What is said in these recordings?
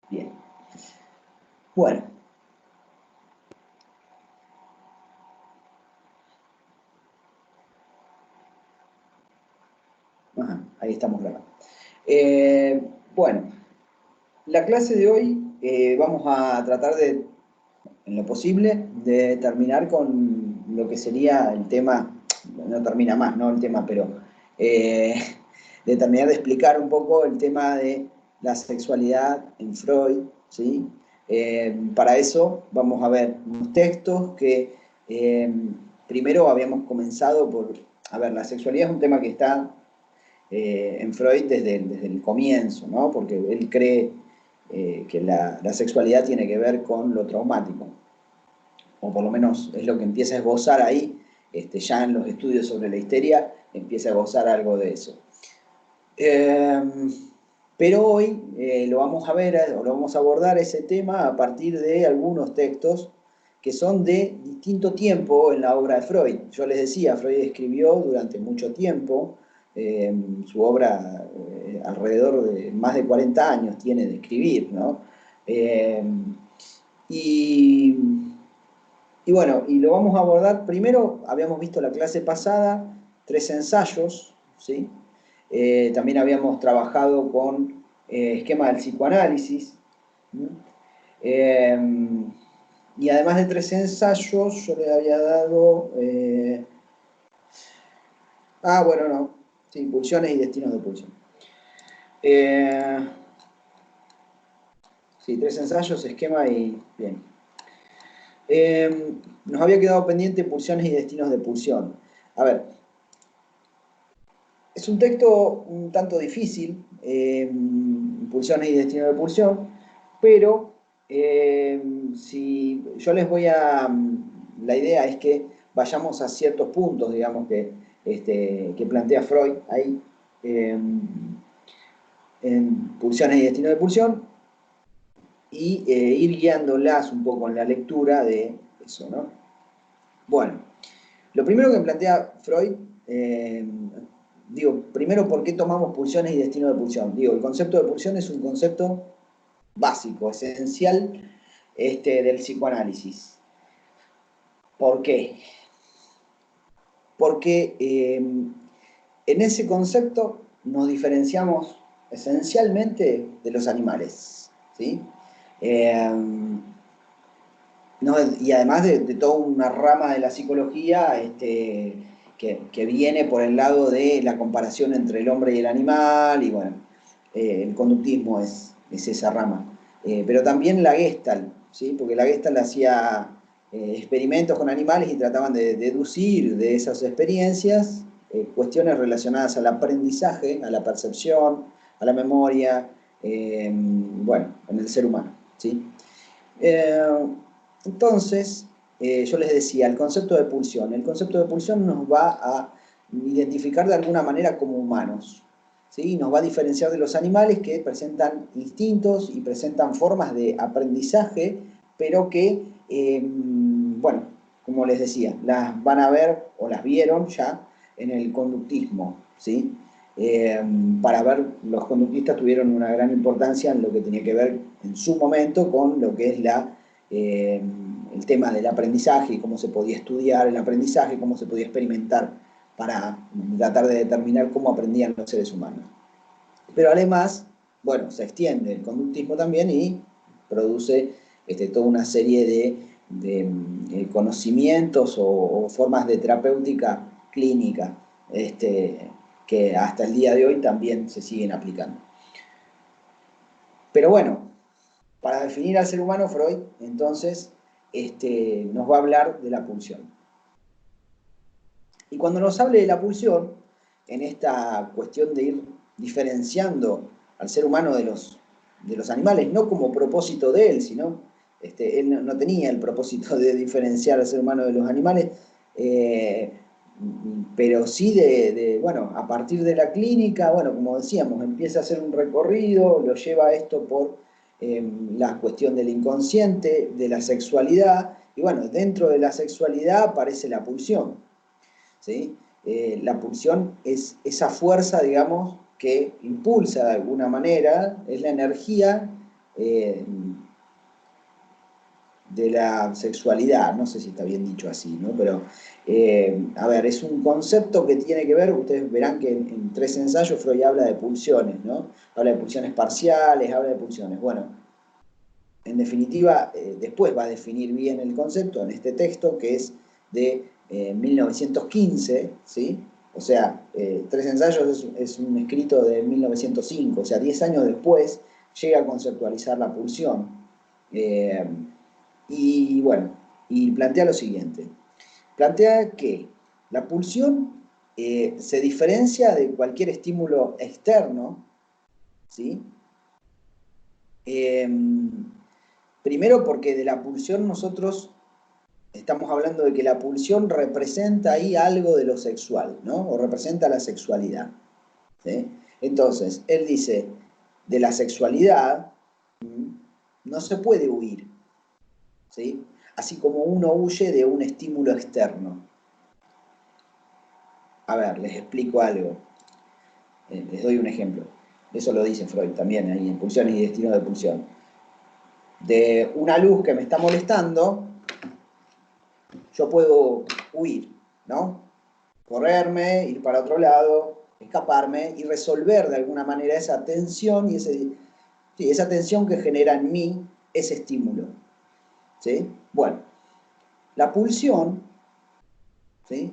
Bien. Bueno. Ajá, ahí estamos grabando. Bueno, la clase de hoy vamos a tratar de, en lo posible, de terminar con lo que sería el tema, no termina más, ¿no? El tema, pero eh, de terminar de explicar un poco el tema de la sexualidad en Freud, ¿sí? Para eso vamos a ver unos textos que primero habíamos comenzado por, a ver, la sexualidad es un tema que está en Freud desde el comienzo, ¿no? Porque él cree que la sexualidad tiene que ver con lo traumático, o por lo menos es lo que empieza a esbozar ahí, ya en los estudios sobre la histeria, empieza a esbozar algo de eso. Pero hoy lo vamos a ver, o lo vamos a abordar ese tema a partir de algunos textos que son de distinto tiempo en la obra de Freud. Yo les decía, Freud escribió durante mucho tiempo, su obra alrededor de más de 40 años tiene de escribir, ¿no? Eh, y, y bueno, y lo vamos a abordar, primero habíamos visto la clase pasada, 3 ensayos, ¿sí? También habíamos trabajado con esquema del psicoanálisis, ¿no? Eh, y además de 3 ensayos, yo le había dado... bueno, no. Sí, pulsiones y destinos de pulsión. Sí, 3 ensayos, esquema y... Bien. Nos había quedado pendiente pulsiones y destinos de pulsión. A ver, es un texto un tanto difícil, pulsiones y destinos de pulsión, pero si yo les voy a... La idea es que vayamos a ciertos puntos, digamos, que plantea Freud ahí, en pulsiones y destinos de pulsión, y ir guiándolas un poco en la lectura de eso, ¿no? Bueno, lo primero que plantea Freud, digo, primero, ¿por qué tomamos pulsiones y destino de pulsión? Digo, el concepto de pulsión es un concepto básico, esencial del psicoanálisis. ¿Por qué? Porque en ese concepto nos diferenciamos esencialmente de los animales, ¿sí? No, y además de toda una rama de la psicología que viene por el lado de la comparación entre el hombre y el animal, y bueno, el conductismo es esa rama. Pero también la Gestalt, ¿sí? Porque la Gestalt hacía experimentos con animales y trataban de deducir de esas experiencias cuestiones relacionadas al aprendizaje, a la percepción, a la memoria, bueno, en el ser humano, ¿sí? Eh, entonces, yo les decía, el concepto de pulsión. El concepto de pulsión nos va a identificar de alguna manera como humanos, ¿sí? Nos va a diferenciar de los animales que presentan instintos y presentan formas de aprendizaje, pero que, bueno, como les decía, las van a ver o las vieron ya en el conductismo, ¿sí? Eh, para ver, los conductistas tuvieron una gran importancia en lo que tenía que ver en su momento con lo que es el tema del aprendizaje y cómo se podía estudiar el aprendizaje, cómo se podía experimentar para tratar de determinar cómo aprendían los seres humanos. Pero además, bueno, se extiende el conductismo también y produce toda una serie de conocimientos o formas de terapéutica clínica que hasta el día de hoy también se siguen aplicando. Pero bueno, para definir al ser humano, Freud, entonces, nos va a hablar de la pulsión. Y cuando nos hable de la pulsión, en esta cuestión de ir diferenciando al ser humano de los animales, no como propósito de él, sino, él no tenía el propósito de diferenciar al ser humano de los animales, pero sí bueno, a partir de la clínica, bueno, como decíamos, empieza a hacer un recorrido, lo lleva a esto por la cuestión del inconsciente, de la sexualidad, y bueno, dentro de la sexualidad aparece la pulsión, ¿sí? La pulsión es esa fuerza, digamos, que impulsa de alguna manera, es la energía eh, de la sexualidad, no sé si está bien dicho así, ¿no? Pero, a ver, es un concepto que tiene que ver, ustedes verán que en tres ensayos Freud habla de pulsiones, ¿no? Habla de pulsiones parciales, habla de pulsiones. Bueno, en definitiva, después va a definir bien el concepto en este texto que es de 1915, ¿sí? O sea, tres ensayos es un escrito de 1905, o sea, 10 años después llega a conceptualizar la pulsión. Eh, y bueno, y plantea lo siguiente. Plantea que la pulsión se diferencia de cualquier estímulo externo, ¿sí? Eh, Primero porque de la pulsión nosotros estamos hablando de que la pulsión representa ahí algo de lo sexual, ¿no? O representa la sexualidad, ¿sí? Entonces, él dice, de la sexualidad no se puede huir, ¿sí? Así como uno huye de un estímulo externo. A ver, les explico algo. Les doy un ejemplo. Eso lo dice Freud también, ahí en Pulsiones y Destino de Pulsión. De una luz que me está molestando, yo puedo huir, ¿no? Correrme, ir para otro lado, escaparme y resolver de alguna manera esa tensión y esa tensión que genera en mí ese estímulo, ¿sí? Bueno, la pulsión, ¿sí?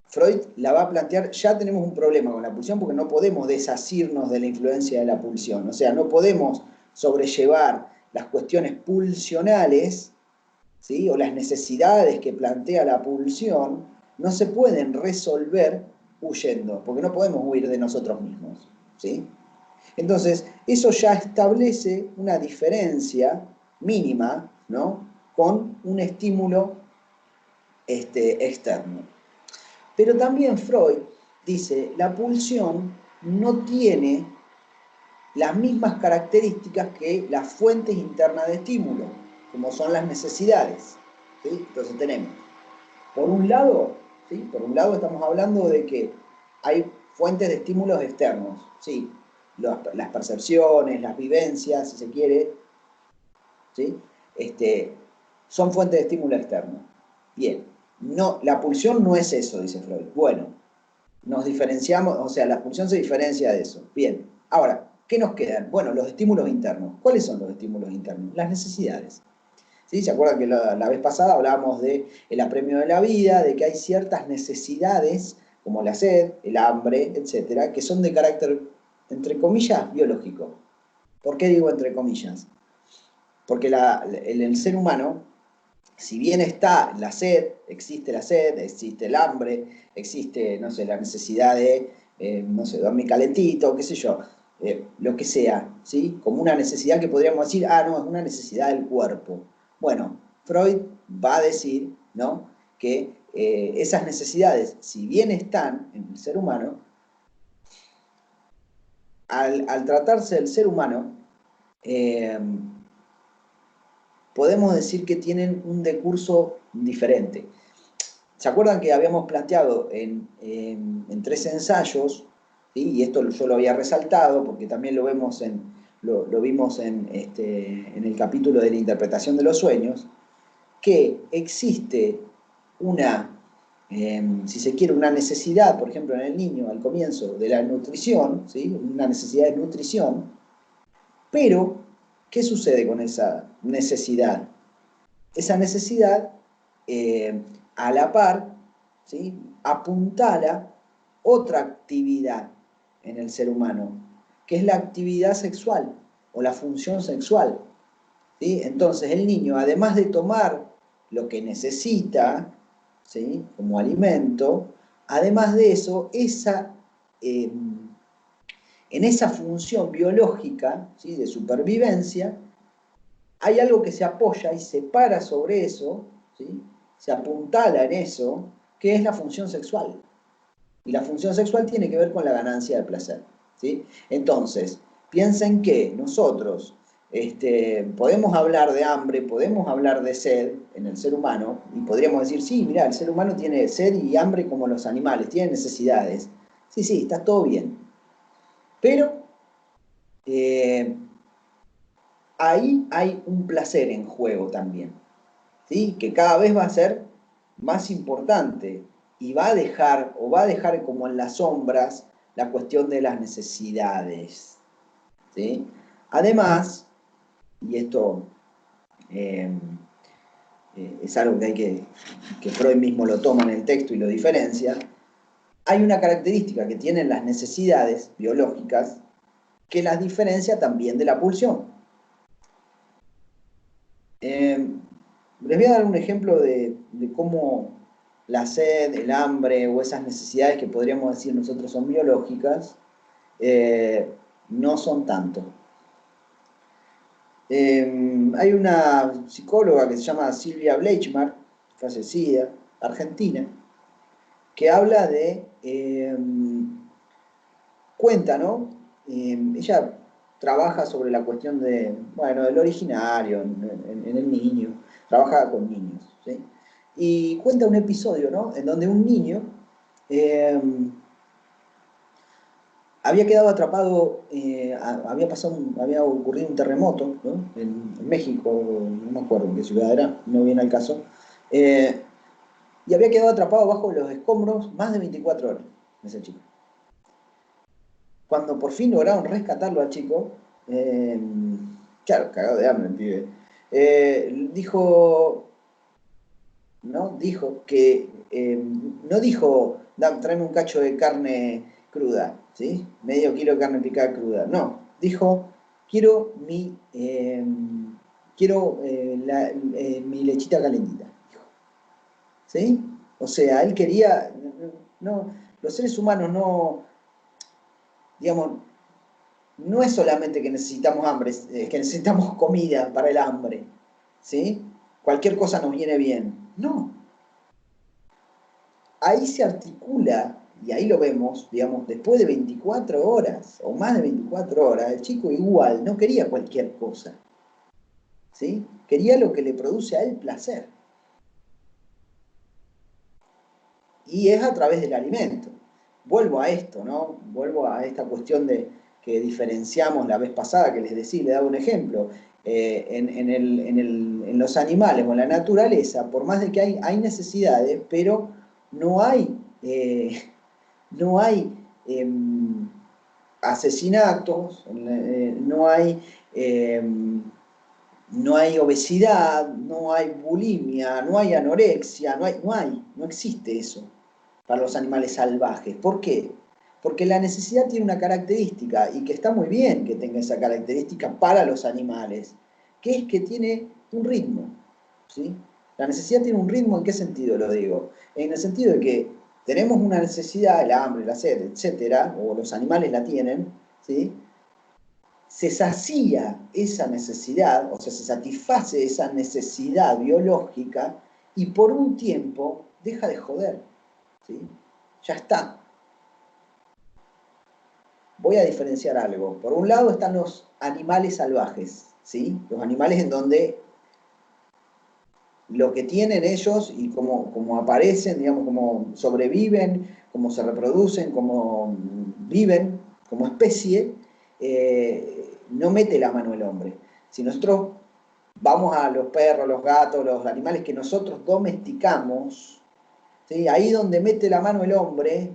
Freud la va a plantear, ya tenemos un problema con la pulsión porque no podemos desasirnos de la influencia de la pulsión, o sea, no podemos sobrellevar las cuestiones pulsionales, ¿sí? O las necesidades que plantea la pulsión, no se pueden resolver huyendo, porque no podemos huir de nosotros mismos, ¿sí? Entonces, eso ya establece una diferencia mínima, ¿no? Con un estímulo externo. Pero también Freud dice, la pulsión no tiene las mismas características que las fuentes internas de estímulo, como son las necesidades, ¿sí? Entonces tenemos, por un lado, ¿sí? Por un lado estamos hablando de que hay fuentes de estímulos externos, ¿sí? Las percepciones, las vivencias, si se quiere, ¿sí? Son fuentes de estímulo externo. Bien, no, la pulsión no es eso, dice Freud. Bueno, nos diferenciamos, o sea, la pulsión se diferencia de eso. Bien, ahora, ¿qué nos quedan? Bueno, los estímulos internos. ¿Cuáles son los estímulos internos? Las necesidades. ¿Sí? ¿Se acuerdan que la vez pasada hablábamos del apremio de la vida, de que hay ciertas necesidades, como la sed, el hambre, etcétera, que son de carácter, entre comillas, biológico? ¿Por qué digo entre comillas? Porque el ser humano, si bien está la sed, existe el hambre, existe, no sé, la necesidad de, no sé, dormir calentito, qué sé yo, lo que sea, ¿sí? Como una necesidad que podríamos decir, ah, no, es una necesidad del cuerpo. Bueno, Freud va a decir, ¿no? Que esas necesidades, si bien están en el ser humano, al tratarse del ser humano, eh, podemos decir que tienen un decurso diferente. ¿Se acuerdan que habíamos planteado en tres ensayos, ¿sí? Y esto yo lo había resaltado porque también lo vimos en el capítulo de la interpretación de los sueños, que existe una, si se quiere, una necesidad, por ejemplo, en el niño al comienzo de la nutrición, ¿sí? Una necesidad de nutrición, pero ¿qué sucede con esa necesidad? Esa necesidad, a la par, ¿sí? Apuntala otra actividad en el ser humano, que es la actividad sexual o la función sexual, ¿sí? Entonces el niño, además de tomar lo que necesita, ¿sí? Como alimento, además de eso, en esa función biológica, ¿sí? De supervivencia, hay algo que se apoya y se para sobre eso, ¿sí? Se apuntala en eso, que es la función sexual. Y la función sexual tiene que ver con la ganancia del placer, ¿sí? Entonces, piensen que nosotros podemos hablar de hambre, podemos hablar de sed en el ser humano, y podríamos decir, sí, mira, el ser humano tiene sed y hambre como los animales, tiene necesidades. Sí, sí, está todo bien. Pero ahí hay un placer en juego también, ¿sí? Que cada vez va a ser más importante y va a dejar como en las sombras la cuestión de las necesidades, ¿sí? Además, y esto eh, es algo que Freud mismo lo toma en el texto y lo diferencia, hay una característica que tienen las necesidades biológicas que las diferencia también de la pulsión. Les voy a dar un ejemplo de cómo la sed, el hambre o esas necesidades que podríamos decir nosotros son biológicas, no son tanto. Hay una psicóloga que se llama Silvia Bleichmar, fallecida, argentina, que habla cuenta, ¿no? Ella trabaja sobre la cuestión bueno, del originario en el niño, trabaja con niños, ¿sí? Y cuenta un episodio, ¿no? En donde un niño eh, había quedado atrapado, había ocurrido un terremoto, ¿no? En México, no me acuerdo en qué ciudad era, no viene al caso, eh, y había quedado atrapado bajo los escombros más de 24 horas, ese chico. Cuando por fin lograron rescatarlo al chico, eh, claro, cagado de hambre el pibe, dijo, ¿no? Dijo que, no dijo, tráeme un cacho de carne cruda, ¿sí? Medio kilo de carne picada cruda, no, dijo, quiero mi lechita calentita, dijo, ¿sí? O sea, él quería, no, los seres humanos no, digamos, no es solamente que necesitamos hambre, es que necesitamos comida para el hambre, ¿sí? Cualquier cosa nos viene bien. No, ahí se articula, y ahí lo vemos, digamos, después de 24 horas, o más de 24 horas, el chico igual no quería cualquier cosa, ¿sí? Quería lo que le produce a él placer. Y es a través del alimento. Vuelvo a esto, ¿no? Vuelvo a esta cuestión de que diferenciamos la vez pasada, que les decía, le daba un ejemplo. En los animales o en la naturaleza, por más de que hay necesidades, pero no hay, no hay eh, asesinatos, eh, no hay obesidad, no hay bulimia, no hay anorexia, no existe eso para los animales salvajes. ¿Por qué? Porque la necesidad tiene una característica y que está muy bien que tenga esa característica para los animales, que es que tiene un ritmo, ¿sí? La necesidad tiene un ritmo. ¿En qué sentido lo digo? En el sentido de que tenemos una necesidad, el hambre, la sed, etcétera, o los animales la tienen, ¿sí? Se sacía esa necesidad, o sea, se satisface esa necesidad biológica y por un tiempo deja de joder, ¿sí? Ya está. Voy a diferenciar algo. Por un lado están los animales salvajes, ¿sí? Los animales en donde lo que tienen ellos y cómo aparecen, digamos, cómo sobreviven, cómo se reproducen, cómo viven como especie, no mete la mano el hombre. Si nosotros vamos a los perros, los gatos, los animales que nosotros domesticamos, ¿sí? Ahí donde mete la mano el hombre,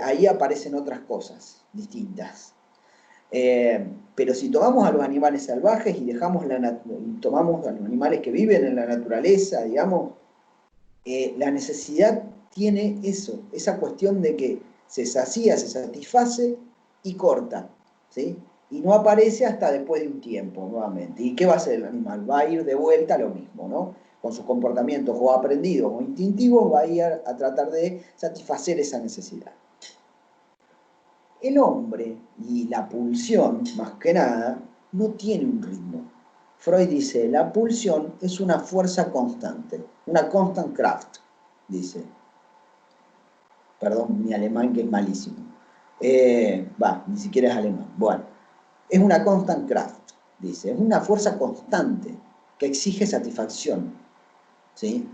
ahí aparecen otras cosas distintas. Pero si tomamos a los animales salvajes y tomamos a los animales que viven en la naturaleza, digamos, la necesidad tiene eso, esa cuestión de que se sacía, se satisface y corta, ¿sí? Y no aparece hasta después de un tiempo nuevamente. ¿Y qué va a hacer el animal? Va a ir de vuelta a lo mismo, ¿no? Con sus comportamientos o aprendidos o instintivos va a ir a tratar de satisfacer esa necesidad. El hombre y la pulsión, más que nada, no tiene un ritmo. Freud dice, la pulsión es una fuerza constante, una constant Kraft, dice. Perdón, mi alemán que es malísimo. Ni siquiera es alemán. Bueno, es una constant Kraft, dice. Es una fuerza constante que exige satisfacción, ¿sí?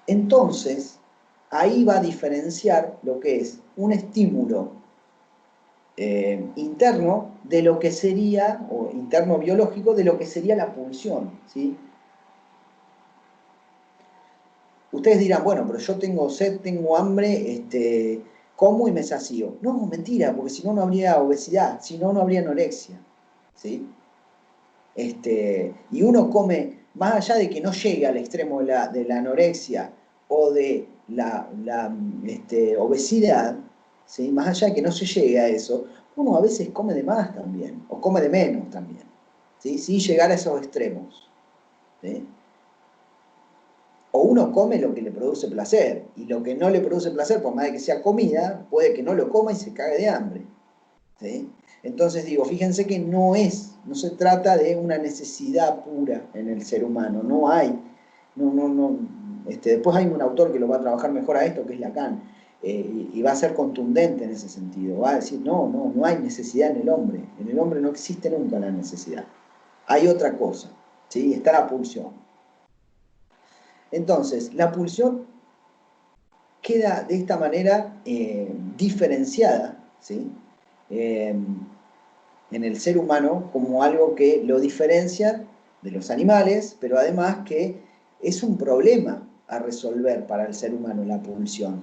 Entonces, ahí va a diferenciar lo que es un estímulo interno de lo que sería, o interno biológico, de lo que sería la pulsión, ¿sí? Ustedes dirán, bueno, pero yo tengo sed, tengo hambre, como y me sacío. No, mentira, porque si no, no habría obesidad, si no, no habría anorexia, ¿sí? Y uno come, más allá de que no llegue al extremo de la anorexia o de la obesidad, ¿sí? Más allá de que no se llegue a eso, uno a veces come de más también, o come de menos también, ¿sí? Sin llegar a esos extremos, ¿sí? O uno come lo que le produce placer, y lo que no le produce placer, por más de que sea comida, puede que no lo coma y se cague de hambre, ¿sí? Entonces digo, fíjense que no se trata de una necesidad pura en el ser humano, no hay, no, después hay un autor que lo va a trabajar mejor a esto, que es Lacan, y va a ser contundente en ese sentido, va a decir, no hay necesidad en el hombre no existe nunca la necesidad, hay otra cosa, ¿sí? Está la pulsión. Entonces, la pulsión queda de esta manera diferenciada, ¿sí? Eh, en el ser humano como algo que lo diferencia de los animales, pero además que es un problema a resolver para el ser humano la pulsión.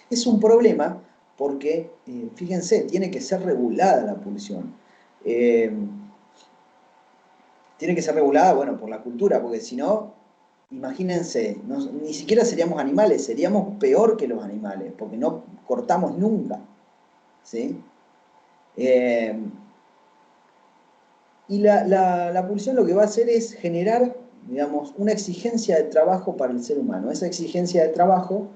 Es un problema porque, fíjense, tiene que ser regulada la pulsión. Eh, Tiene que ser regulada, bueno, por la cultura, porque si no, imagínense, ni siquiera seríamos animales, seríamos peor que los animales, porque no cortamos nunca, ¿sí? Eh, Y la pulsión lo que va a hacer es generar, digamos, una exigencia de trabajo para el ser humano. Esa exigencia de trabajo,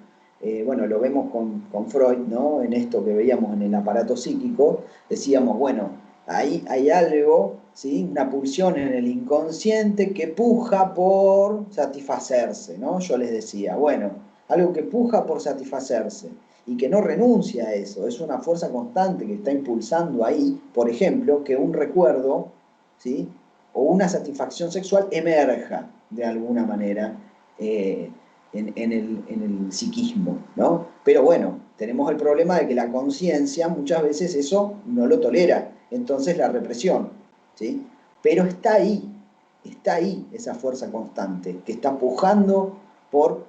bueno, lo vemos con Freud, ¿no? En esto que veíamos en el aparato psíquico, decíamos, bueno, ahí hay algo, ¿sí? Una pulsión en el inconsciente que puja por satisfacerse, ¿no? Yo les decía, bueno, algo que puja por satisfacerse y que no renuncia a eso, es una fuerza constante que está impulsando ahí, por ejemplo, que un recuerdo, ¿sí? O una satisfacción sexual emerja de alguna manera eh, en el psiquismo, ¿no? Pero bueno, tenemos el problema de que la conciencia muchas veces eso no lo tolera, entonces la represión, ¿sí? Pero está ahí esa fuerza constante que está pujando por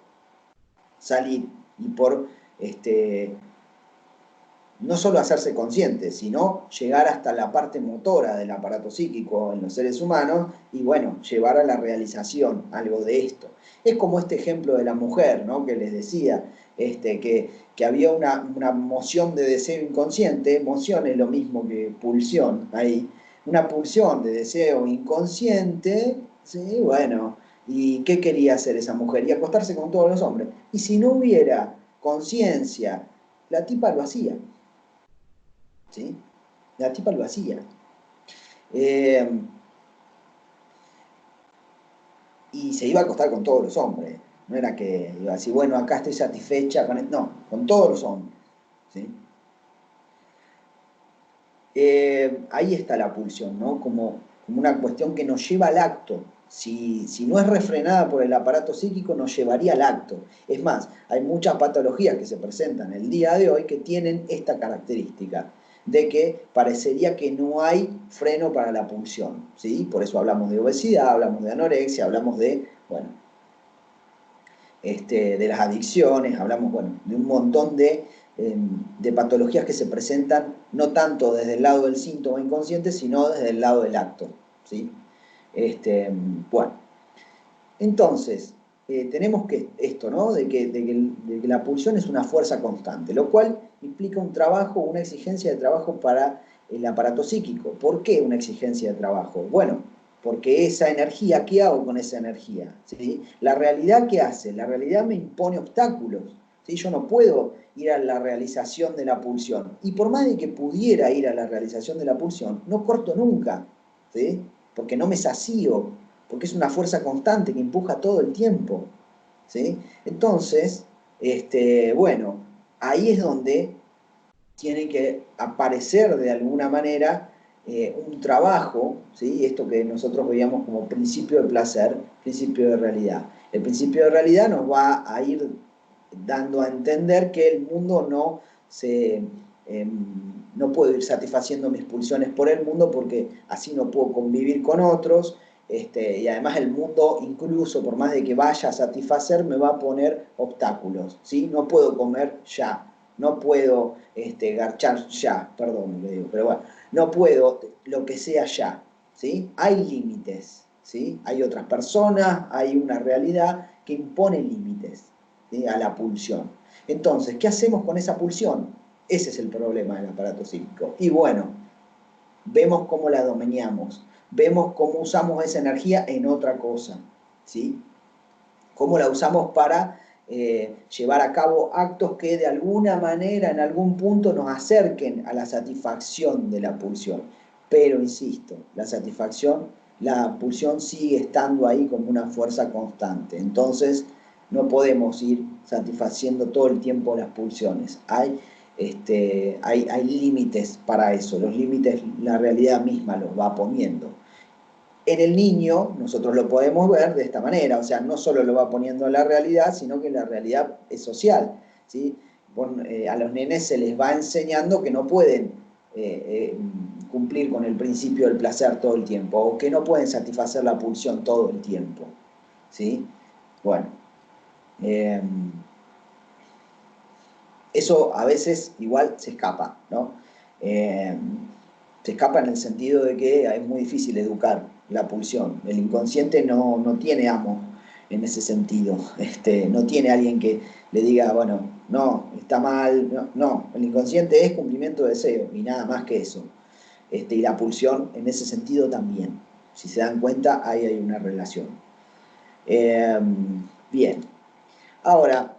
salir y por no solo hacerse consciente, sino llegar hasta la parte motora del aparato psíquico en los seres humanos y, bueno, llevar a la realización algo de esto. Es como este ejemplo de la mujer, ¿no? Que les decía, que había una moción de deseo inconsciente, moción es lo mismo que pulsión ahí, una pulsión de deseo inconsciente, ¿sí? Bueno, ¿y qué quería hacer esa mujer? Y acostarse con todos los hombres. Y si no hubiera conciencia, la tipa lo hacía. ¿Sí? La tipa lo hacía. Eh, y se iba a acostar con todos los hombres. No era que iba a decir, bueno, acá estoy satisfecha con esto. No, con todos los hombres. ¿Sí? Ahí está la pulsión, ¿no? Como una cuestión que nos lleva al acto. Si no es refrenada por el aparato psíquico, nos llevaría al acto. Es más, hay muchas patologías que se presentan el día de hoy que tienen esta característica, de que parecería que no hay freno para la pulsión, ¿sí? Por eso hablamos de obesidad, hablamos de anorexia, hablamos de, bueno, de las adicciones, hablamos, bueno, de un montón de patologías que se presentan no tanto desde el lado del síntoma inconsciente, sino desde el lado del acto, ¿sí? Bueno, entonces, tenemos que esto, ¿no? De que la pulsión es una fuerza constante, lo cual implica un trabajo, una exigencia de trabajo para el aparato psíquico. ¿Por qué una exigencia de trabajo? Bueno, porque esa energía, ¿qué hago con esa energía? ¿Sí? La realidad, ¿qué hace? La realidad me impone obstáculos, ¿sí? Yo no puedo ir a la realización de la pulsión. Y por más de que pudiera ir a la realización de la pulsión, no corto nunca, ¿sí? Porque no me sacío, porque es una fuerza constante que empuja todo el tiempo, ¿sí? Entonces, bueno, ahí es donde tiene que aparecer de alguna manera un trabajo, ¿sí? Esto que nosotros veíamos como principio de placer, principio de realidad. El principio de realidad nos va a ir dando a entender que el mundo no se no puedo ir satisfaciendo mis pulsiones por el mundo porque así no puedo convivir con otros, y además el mundo, incluso por más de que vaya a satisfacer, me va a poner obstáculos, ¿sí? No puedo comer ya, no puedo garchar ya, perdón, le digo, pero bueno, no puedo lo que sea ya, ¿sí? Hay límites, ¿sí? Hay otras personas, hay una realidad que impone límites, ¿sí? A la pulsión. Entonces, ¿qué hacemos con esa pulsión? Ese es el problema del aparato psíquico. Y bueno, vemos cómo la dominamos, vemos cómo usamos esa energía en otra cosa, ¿sí? Cómo la usamos para llevar a cabo actos que de alguna manera, en algún punto, nos acerquen a la satisfacción de la pulsión. Pero, insisto, la pulsión sigue estando ahí como una fuerza constante. Entonces, no podemos ir satisfaciendo todo el tiempo las pulsiones. Hay límites para eso, los límites la realidad misma los va poniendo. En el niño nosotros lo podemos ver de esta manera, o sea, no solo lo va poniendo en la realidad, sino que la realidad es social, ¿sí? A los nenes se les va enseñando que no pueden cumplir con el principio del placer todo el tiempo, o que no pueden satisfacer la pulsión todo el tiempo, ¿sí? Bueno, eh, eso a veces igual se escapa, ¿no? Eh, Se escapa en el sentido de que es muy difícil educar la pulsión. El inconsciente no tiene amo en ese sentido. No tiene alguien que le diga, bueno, no, está mal. No, no, el inconsciente es cumplimiento de deseo y nada más que eso. Y la pulsión en ese sentido también. Si se dan cuenta, ahí hay una relación. Bien. Ahora,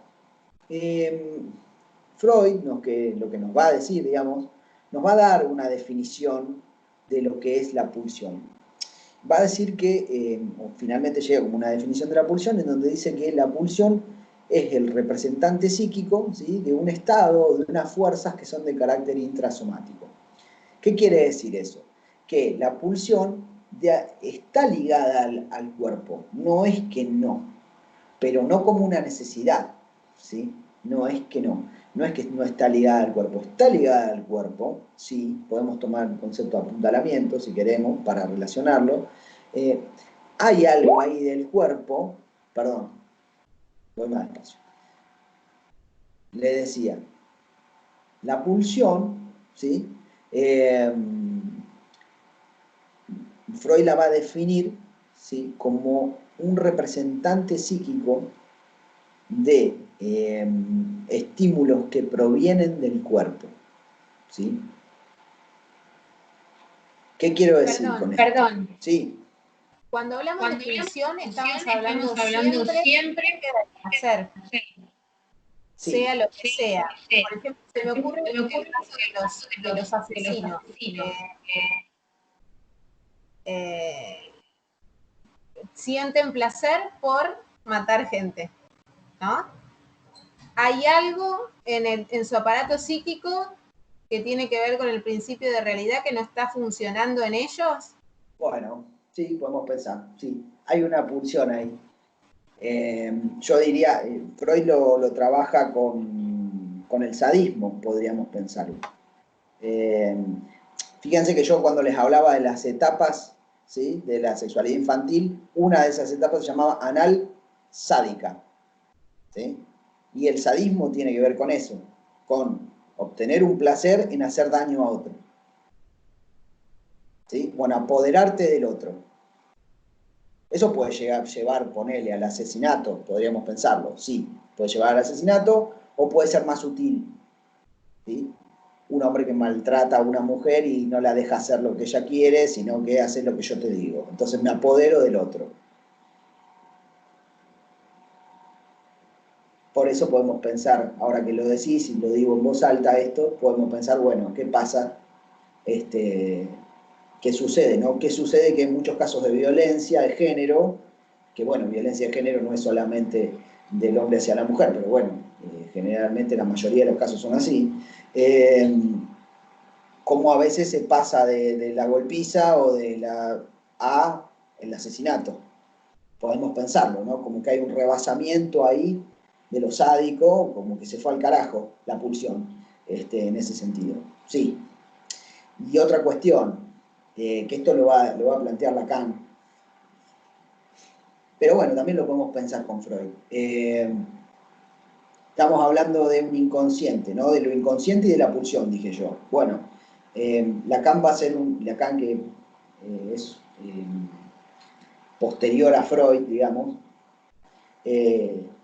Freud, lo que nos va a decir, digamos, nos va a dar una definición de lo que es la pulsión. Va a decir que, o finalmente llega como una definición de la pulsión, en donde dice que la pulsión es el representante psíquico, ¿sí?, de un estado, de unas fuerzas que son de carácter intrasomático. ¿Qué quiere decir eso? Que la pulsión está ligada al cuerpo, no es que no, pero no como una necesidad, ¿sí? No es que no es que no está ligada al cuerpo, está ligada al cuerpo, sí, podemos tomar el concepto de apuntalamiento si queremos para relacionarlo. Eh, Hay algo ahí del cuerpo, perdón, voy más despacio. Le decía, la pulsión, ¿sí? Eh, Freud la va a definir, ¿sí?, como un representante psíquico de estímulos que provienen del cuerpo, ¿sí? ¿Qué quiero decir con esto? Perdón. Sí. Cuando hablamos de pulsión, estamos hablando siempre de hacer, Sí. sea lo que sea. Por ejemplo, se me ocurre el caso de los asesinos. Sienten placer por matar gente, ¿no? ¿Hay algo en su aparato psíquico que tiene que ver con el principio de realidad que no está funcionando en ellos? Bueno, sí, podemos pensar, sí. Hay una pulsión ahí. Yo diría, Freud lo trabaja con el sadismo, podríamos pensarlo. Fíjense que yo cuando les hablaba de las etapas, ¿sí?, de la sexualidad infantil, una de esas etapas se llamaba anal sádica, ¿sí? Y el sadismo tiene que ver con eso, con obtener un placer en hacer daño a otro, ¿sí? Bueno, apoderarte del otro. Eso puede llevar, ponerle al asesinato, podríamos pensarlo, sí, puede llevar al asesinato o puede ser más sutil, ¿sí? Un hombre que maltrata a una mujer y no la deja hacer lo que ella quiere, sino que hace lo que yo te digo. Entonces me apodero del otro. Por eso podemos pensar, ahora que lo decís y lo digo en voz alta esto, podemos pensar, bueno, ¿qué pasa? ¿Qué sucede, no? ¿Qué sucede? Que en muchos casos de violencia de género, que bueno, violencia de género no es solamente del hombre hacia la mujer, pero bueno, generalmente la mayoría de los casos son así, como a veces se pasa de la golpiza o de la a el asesinato. Podemos pensarlo, ¿no? Como que hay un rebasamiento ahí de lo sádico, como que se fue al carajo la pulsión, en ese sentido. Sí. Y otra cuestión, que esto lo va a plantear Lacan, pero bueno, también lo podemos pensar con Freud. Estamos hablando de un inconsciente, ¿no? De lo inconsciente y de la pulsión, dije yo. Bueno, Lacan va a ser Lacan que es posterior a Freud, digamos,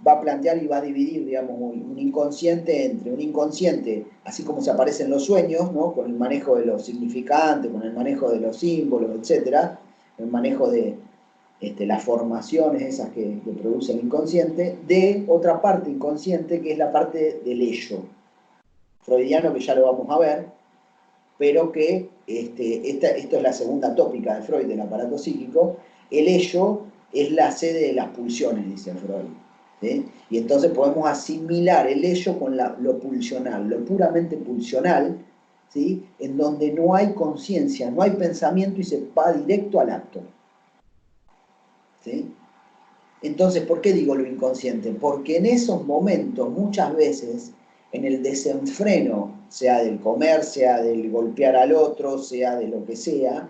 va a plantear y va a dividir, digamos, un inconsciente entre un inconsciente, así como se aparece en los sueños, ¿no? Con el manejo de los significantes, con el manejo de los símbolos, etcétera, el manejo de las formaciones esas que produce el inconsciente, de otra parte inconsciente que es la parte del ello freudiano, que ya lo vamos a ver, pero que esto es la segunda tópica de Freud, del aparato psíquico. El ello es la sede de las pulsiones, dice Freud, ¿sí? Y entonces podemos asimilar el ello con lo pulsional, lo puramente pulsional, ¿sí? En donde no hay conciencia, no hay pensamiento y se va directo al acto, ¿sí? Entonces, ¿por qué digo lo inconsciente? Porque en esos momentos, muchas veces, en el desenfreno, sea del comer, sea del golpear al otro, sea de lo que sea,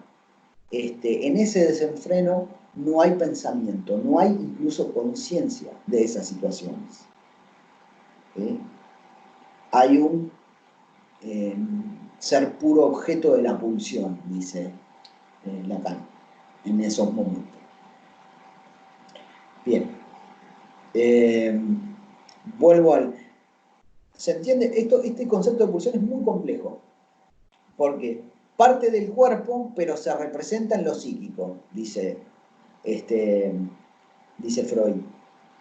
en ese desenfreno no hay pensamiento, no hay incluso conciencia de esas situaciones, ¿sí? Hay un ser puro objeto de la pulsión, dice Lacan, en esos momentos. Bien. Vuelvo al... ¿Se entiende? Este concepto de pulsión es muy complejo, porque parte del cuerpo, pero se representa en lo psíquico, dice Freud,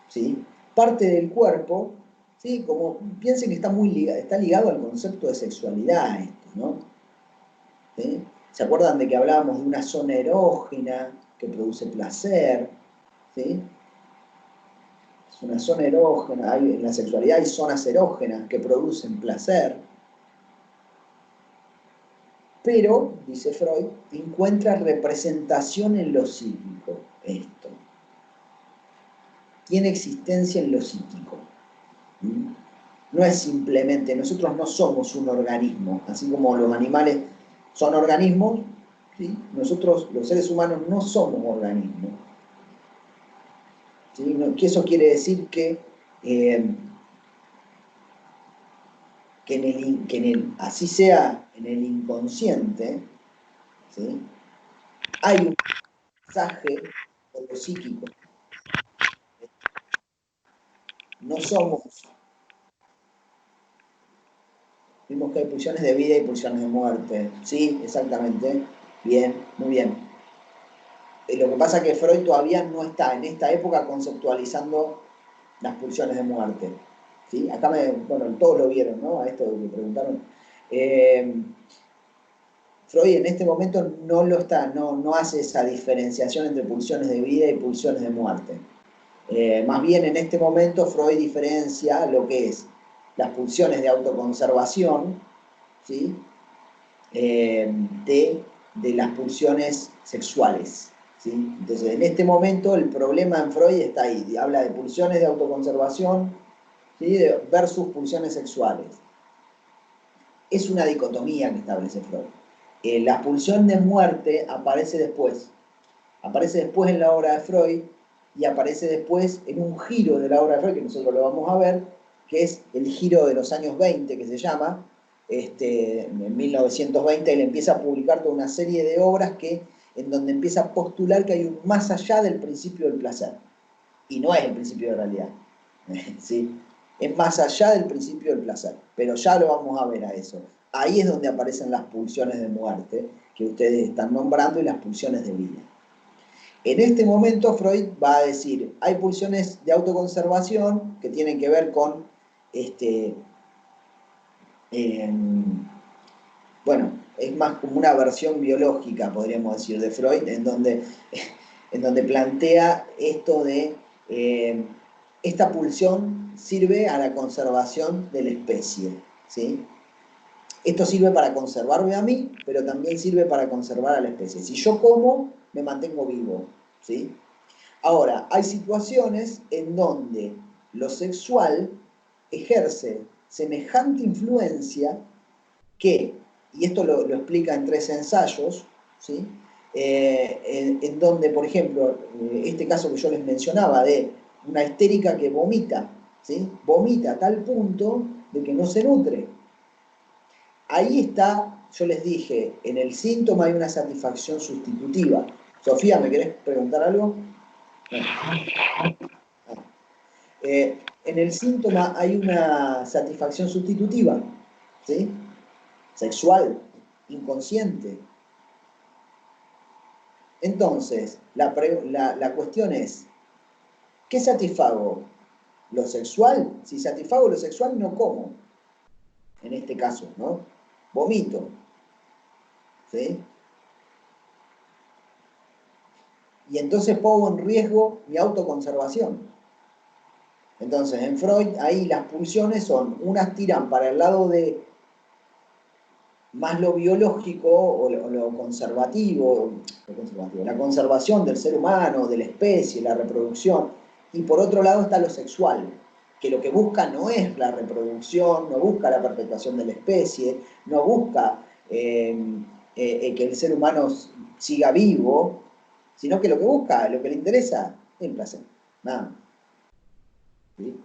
¿sí? Parte del cuerpo, ¿sí? Como piensen que está ligado al concepto de sexualidad esto, ¿no? ¿Sí? ¿Se acuerdan de que hablábamos de una zona erógena que produce placer? ¿Sí? Es una zona erógena, en la sexualidad hay zonas erógenas que producen placer, pero, dice Freud, encuentra representación en lo psíquico esto. Tiene existencia en lo psíquico. No es simplemente, nosotros no somos un organismo, así como los animales son organismos, ¿sí? Nosotros, los seres humanos, no somos organismos. ¿Sí? Que eso quiere decir que así sea en el inconsciente, ¿sí? Hay un mensaje de lo psíquico. No somos... Vimos que hay pulsiones de vida y pulsiones de muerte. Sí, exactamente. Bien, muy bien. Lo que pasa es que Freud todavía no está en esta época conceptualizando las pulsiones de muerte. ¿Sí? Acá bueno, todos lo vieron, ¿no? A esto que preguntaron. Freud en este momento no lo está, no hace esa diferenciación entre pulsiones de vida y pulsiones de muerte. Más bien en este momento Freud diferencia lo que es las pulsiones de autoconservación, ¿sí? De las pulsiones sexuales, ¿sí? Entonces en este momento el problema en Freud está ahí, habla de pulsiones de autoconservación, ¿sí? Versus pulsiones sexuales. Es una dicotomía que establece Freud. La pulsión de muerte aparece después en la obra de Freud y aparece después en un giro de la obra de Freud, que nosotros lo vamos a ver, que es el giro de los años 20, que se llama. En 1920 él empieza a publicar toda una serie de obras en donde empieza a postular que hay un más allá del principio del placer. Y no es el principio de realidad. ¿Sí? Es más allá del principio del placer. Pero ya lo vamos a ver a eso. Ahí es donde aparecen las pulsiones de muerte que ustedes están nombrando y las pulsiones de vida. En este momento Freud va a decir, hay pulsiones de autoconservación que tienen que ver con, bueno, es más como una versión biológica, podríamos decir, de Freud, en donde plantea esto de, esta pulsión sirve a la conservación de la especie, ¿sí? Esto sirve para conservarme a mí, pero también sirve para conservar a la especie. Si yo como, me mantengo vivo, ¿sí? Ahora, hay situaciones en donde lo sexual ejerce semejante influencia que y esto lo explica en 3 ensayos, ¿sí? En donde, por ejemplo, este caso que yo les mencionaba de una histérica que vomita, ¿sí? Vomita a tal punto de que no se nutre. Ahí está, yo les dije, en el síntoma hay una satisfacción sustitutiva. Sofía, ¿me querés preguntar algo? En el síntoma hay una satisfacción sustitutiva, ¿sí? Sexual, inconsciente. Entonces, la cuestión es, ¿qué satisfago? ¿Lo sexual? Si satisfago lo sexual, no como. En este caso, ¿no? Vomito. ¿Sí? Y entonces pongo en riesgo mi autoconservación. Entonces, en Freud, ahí las pulsiones son, unas tiran para el lado de más lo biológico o lo conservativo, la conservación del ser humano, de la especie, la reproducción, y por otro lado está lo sexual, que lo que busca no es la reproducción, no busca la perpetuación de la especie, no busca que el ser humano siga vivo, sino que lo que busca, lo que le interesa, es el placer, nada. ¿Sí?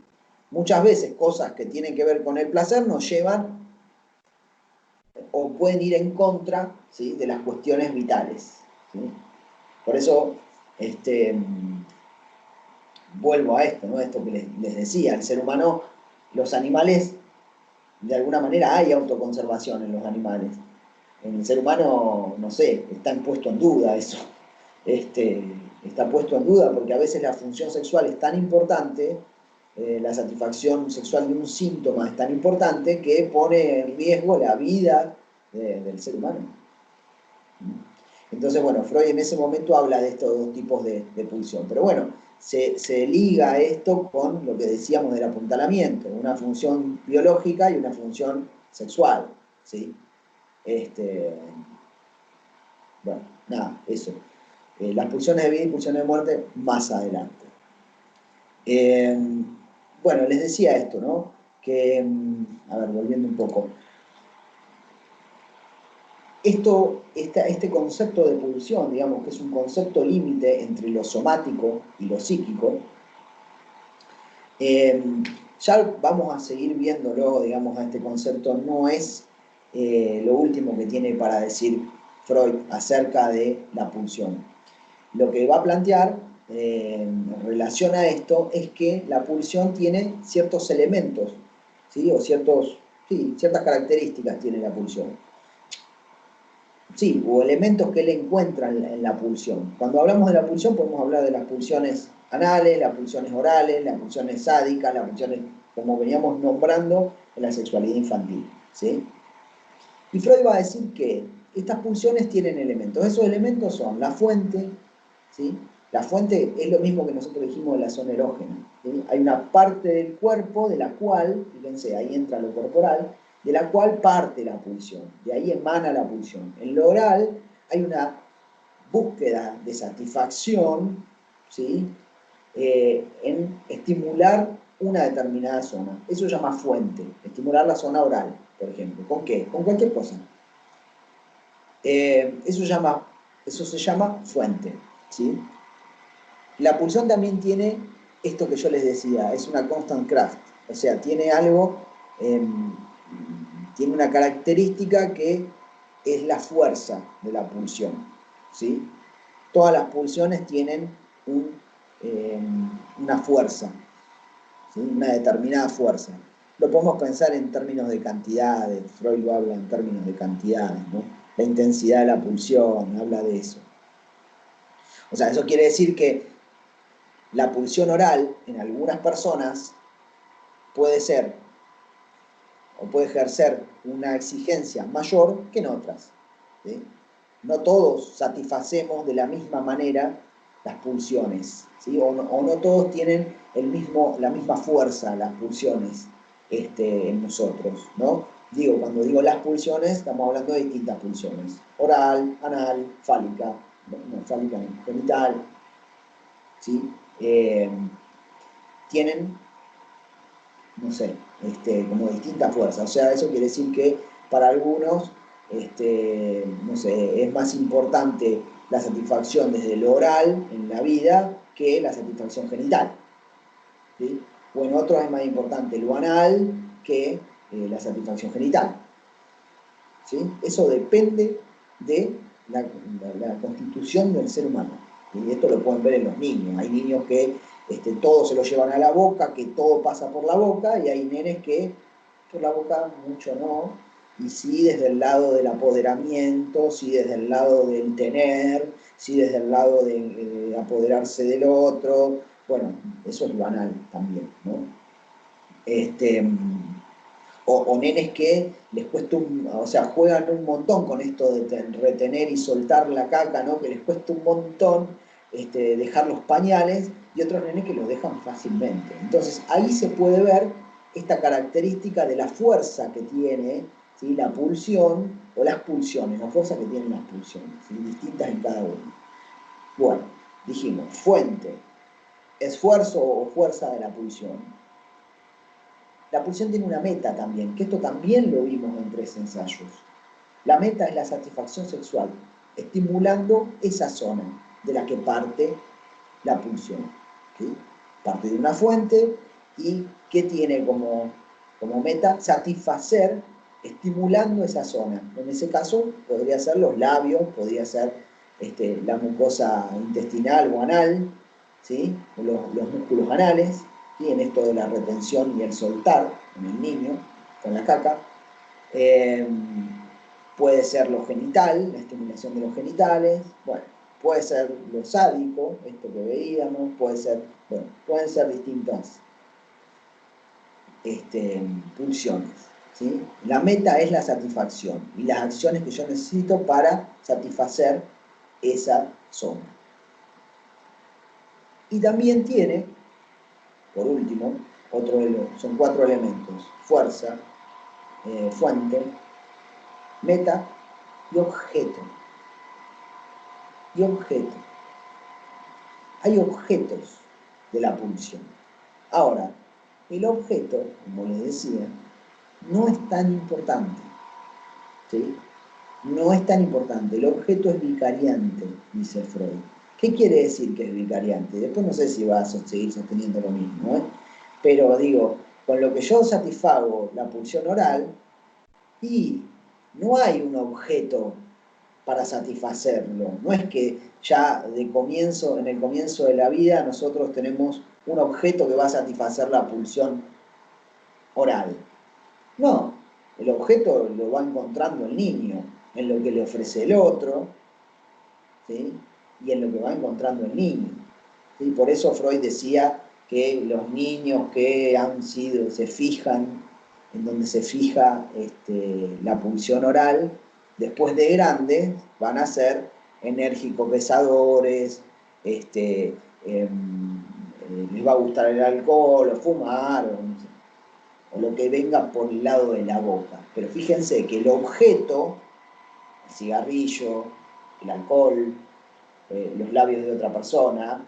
Muchas veces cosas que tienen que ver con el placer nos llevan o pueden ir en contra, ¿sí?, de las cuestiones vitales, ¿sí? Por eso, vuelvo a esto, ¿no? Esto que les decía, el ser humano, los animales, de alguna manera hay autoconservación en los animales. En el ser humano, no sé, está puesto en duda eso. Está puesto en duda porque a veces la función sexual es tan importante, la satisfacción sexual de un síntoma es tan importante que pone en riesgo la vida del ser humano. Entonces, bueno, Freud en ese momento habla de estos 2 tipos de pulsión. Pero bueno, se liga esto con lo que decíamos del apuntalamiento, una función biológica y una función sexual, ¿sí? Bueno, nada, eso. Las pulsiones de vida y pulsiones de muerte más adelante. Bueno, les decía esto, ¿no? Que, a ver, volviendo un poco. Este concepto de pulsión, digamos, que es un concepto límite entre lo somático y lo psíquico, ya vamos a seguir viéndolo, digamos, a este concepto, no es lo último que tiene para decir Freud acerca de la pulsión. Lo que va a plantear en relación a esto es que la pulsión tiene ciertos elementos, ¿sí? O ciertas características tiene la pulsión. Sí, o elementos que él encuentra en la pulsión. Cuando hablamos de la pulsión podemos hablar de las pulsiones anales, las pulsiones orales, las pulsiones sádicas, las pulsiones, como veníamos nombrando, en la sexualidad infantil, ¿sí? Y Freud va a decir que estas pulsiones tienen elementos. Esos elementos son la fuente, ¿sí? La fuente es lo mismo que nosotros dijimos de la zona erógena, ¿sí? Hay una parte del cuerpo de la cual, fíjense, ahí entra lo corporal, de la cual parte la pulsión, de ahí emana la pulsión. En lo oral hay una búsqueda de satisfacción, ¿sí?, en estimular una determinada zona. Eso se llama fuente, estimular la zona oral, por ejemplo. ¿Con qué? Con cualquier cosa. Eso se llama fuente, ¿sí? La pulsión también tiene esto que yo les decía, es una constant craft, o sea, tiene algo, tiene una característica que es la fuerza de la pulsión, ¿sí? Todas las pulsiones tienen una fuerza, ¿sí?, una determinada fuerza. Lo podemos pensar en términos de cantidades, Freud lo habla en términos de cantidades, ¿no? La intensidad de la pulsión, habla de eso. O sea, eso quiere decir que la pulsión oral en algunas personas puede ser o puede ejercer una exigencia mayor que en otras, ¿sí? No todos satisfacemos de la misma manera las pulsiones, ¿sí? O no todos tienen la misma fuerza las pulsiones en nosotros, ¿no? Cuando digo las pulsiones, estamos hablando de distintas pulsiones: oral, anal, fálica, fálica no, genital, ¿sí? Tienen, no sé, como distintas fuerzas. O sea, eso quiere decir que para algunos no sé, es más importante la satisfacción desde lo oral en la vida que la satisfacción genital, ¿sí? O en otros es más importante lo anal que la satisfacción genital, ¿sí? Eso depende de la constitución del ser humano. Y esto lo pueden ver en los niños. Hay niños que todo se lo llevan a la boca, que todo pasa por la boca, y hay nenes que por la boca mucho no, y sí desde el lado del apoderamiento, sí desde el lado del tener, sí desde el lado de apoderarse del otro. Bueno, eso es banal también, ¿no? O nenes que les cuesta o sea, juegan un montón con esto de retener y soltar la caca, ¿no? Que les cuesta un montón dejar los pañales, y otros nenes que los dejan fácilmente. Entonces ahí se puede ver esta característica de la fuerza que tiene, ¿sí? La pulsión o las pulsiones, la fuerza que tienen las pulsiones, ¿sí? Distintas en cada uno. Bueno, dijimos, fuente, esfuerzo o fuerza de la pulsión. La pulsión tiene una meta también, que esto también lo vimos en 3 ensayos. La meta es la satisfacción sexual, estimulando esa zona de la que parte la pulsión, ¿sí? Parte de una fuente y que tiene como meta satisfacer, estimulando esa zona. En ese caso podría ser los labios, podría ser la mucosa intestinal o anal, ¿sí? Los músculos anales, ¿sí? En esto de la retención y el soltar en el niño con la caca. Puede ser lo genital, la estimulación de los genitales, bueno, puede ser lo sádico, esto que veíamos, puede ser, bueno, pueden ser distintas pulsiones, ¿sí? La meta es la satisfacción y las acciones que yo necesito para satisfacer esa zona. Y también tiene, por último, son 4 elementos: fuerza, fuente, meta y objeto. Y objeto. Hay objetos de la pulsión. Ahora, el objeto, como les decía, no es tan importante, ¿sí? No es tan importante. El objeto es vicariante, dice Freud. ¿Qué quiere decir que es vicariante? Después no sé si va a seguir sosteniendo lo mismo, ¿eh? Pero digo, con lo que yo satisfago la pulsión oral, y no hay un objeto para satisfacerlo. No es que ya en el comienzo de la vida, nosotros tenemos un objeto que va a satisfacer la pulsión oral. No, el objeto lo va encontrando el niño, en lo que le ofrece el otro, ¿sí? Y en lo que va encontrando el niño, ¿sí? Por eso Freud decía que los niños que se fijan, en donde se fija la pulsión oral, después de grandes van a ser enérgicos, pesadores, les va a gustar el alcohol o fumar, o lo que venga por el lado de la boca. Pero fíjense que el objeto, el cigarrillo, el alcohol, los labios de otra persona,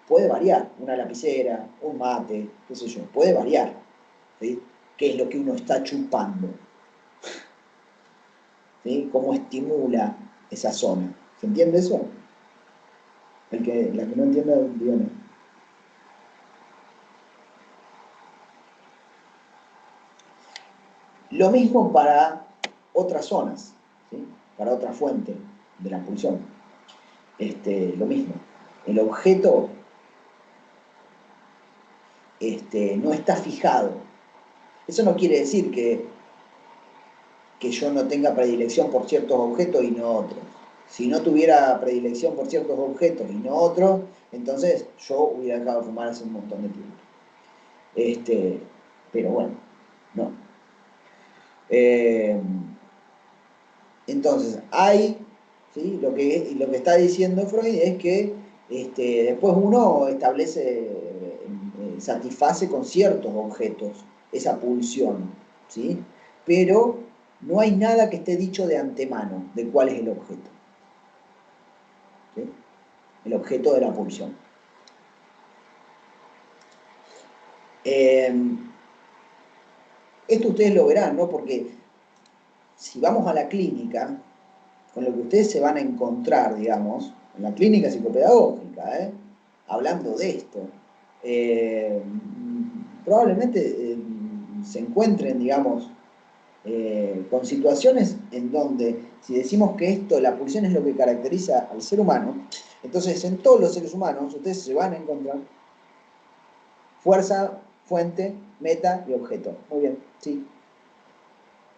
puede variar. Una lapicera, un mate, qué sé yo, puede variar, ¿sí? ¿Qué es lo que uno está chupando? ¿Sí? ¿Cómo estimula esa zona? ¿Se entiende eso? La que no entienda, dígame. Lo mismo para otras zonas, ¿sí? Para otra fuente de la pulsión. Lo mismo. El objeto no está fijado. Eso no quiere decir que yo no tenga predilección por ciertos objetos y no otros. Si no tuviera predilección por ciertos objetos y no otros, entonces yo hubiera dejado de fumar hace un montón de tiempo. Pero bueno, no. Entonces, ¿sí? Lo que está diciendo Freud es que después uno satisface con ciertos objetos esa pulsión, ¿sí? Pero no hay nada que esté dicho de antemano de cuál es el objeto, ¿sí? El objeto de la pulsión. Esto ustedes lo verán, ¿no? Porque si vamos a la clínica, con lo que ustedes se van a encontrar, digamos, en la clínica psicopedagógica, hablando de esto, probablemente se encuentren, digamos, con situaciones en donde, si decimos que esto, la pulsión es lo que caracteriza al ser humano, entonces en todos los seres humanos ustedes se van a encontrar fuerza, fuente, meta y objeto. Muy bien, sí.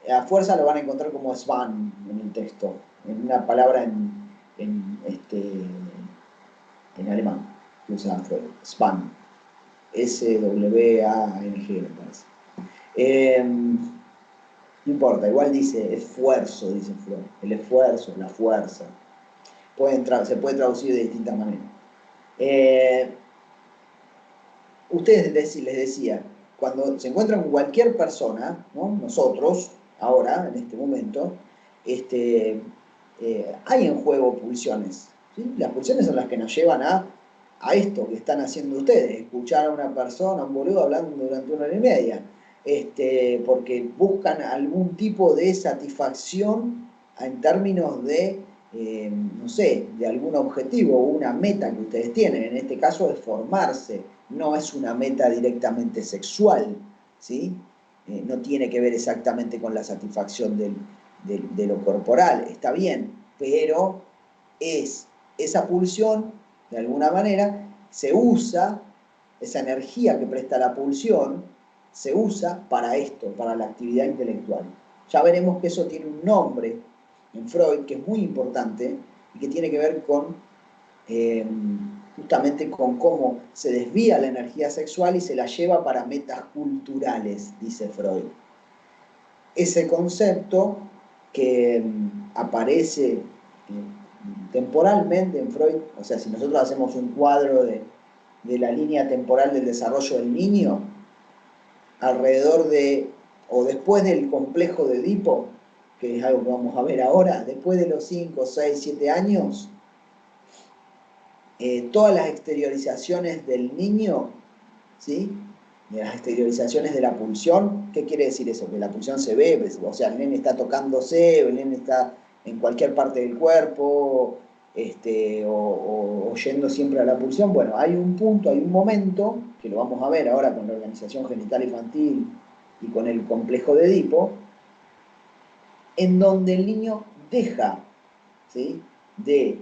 A fuerza lo van a encontrar como Svan en el texto, en una palabra en, en alemán, que usa Freud, Svan, S-W-A-N-G, me parece. No importa, igual dice esfuerzo, dice Freud, el esfuerzo, la fuerza. Se puede traducir de distintas maneras. Ustedes les decía, cuando se encuentran con cualquier persona, ¿no? Nosotros, ahora, en este momento, hay en juego pulsiones. ¿Sí? Las pulsiones son las que nos llevan a esto que están haciendo ustedes, escuchar a una persona, a un boludo hablando durante 1 hora y media, porque buscan algún tipo de satisfacción en términos de, no sé, de algún objetivo o una meta que ustedes tienen. En este caso es formarse, no es una meta directamente sexual, ¿sí? No tiene que ver exactamente con la satisfacción de lo corporal, está bien, pero es esa pulsión, de alguna manera, se usa, esa energía que presta la pulsión, se usa para esto, para la actividad intelectual. Ya veremos que eso tiene un nombre en Freud que es muy importante y que tiene que ver con justamente con cómo se desvía la energía sexual y se la lleva para metas culturales, dice Freud. Ese concepto que aparece temporalmente en Freud, o sea, si nosotros hacemos un cuadro de la línea temporal del desarrollo del niño, alrededor de, o después del complejo de Edipo, que es algo que vamos a ver ahora, después de los 5, 6, 7 años, todas las exteriorizaciones del niño, ¿sí? De las exteriorizaciones de la pulsión. ¿Qué quiere decir eso? Que la pulsión se ve, pues, o sea, el nene está tocándose, el nene está en cualquier parte del cuerpo, o yendo siempre a la pulsión. Bueno, hay un punto, hay un momento, que lo vamos a ver ahora con la organización genital infantil y con el complejo de Edipo, en donde el niño deja, ¿sí? de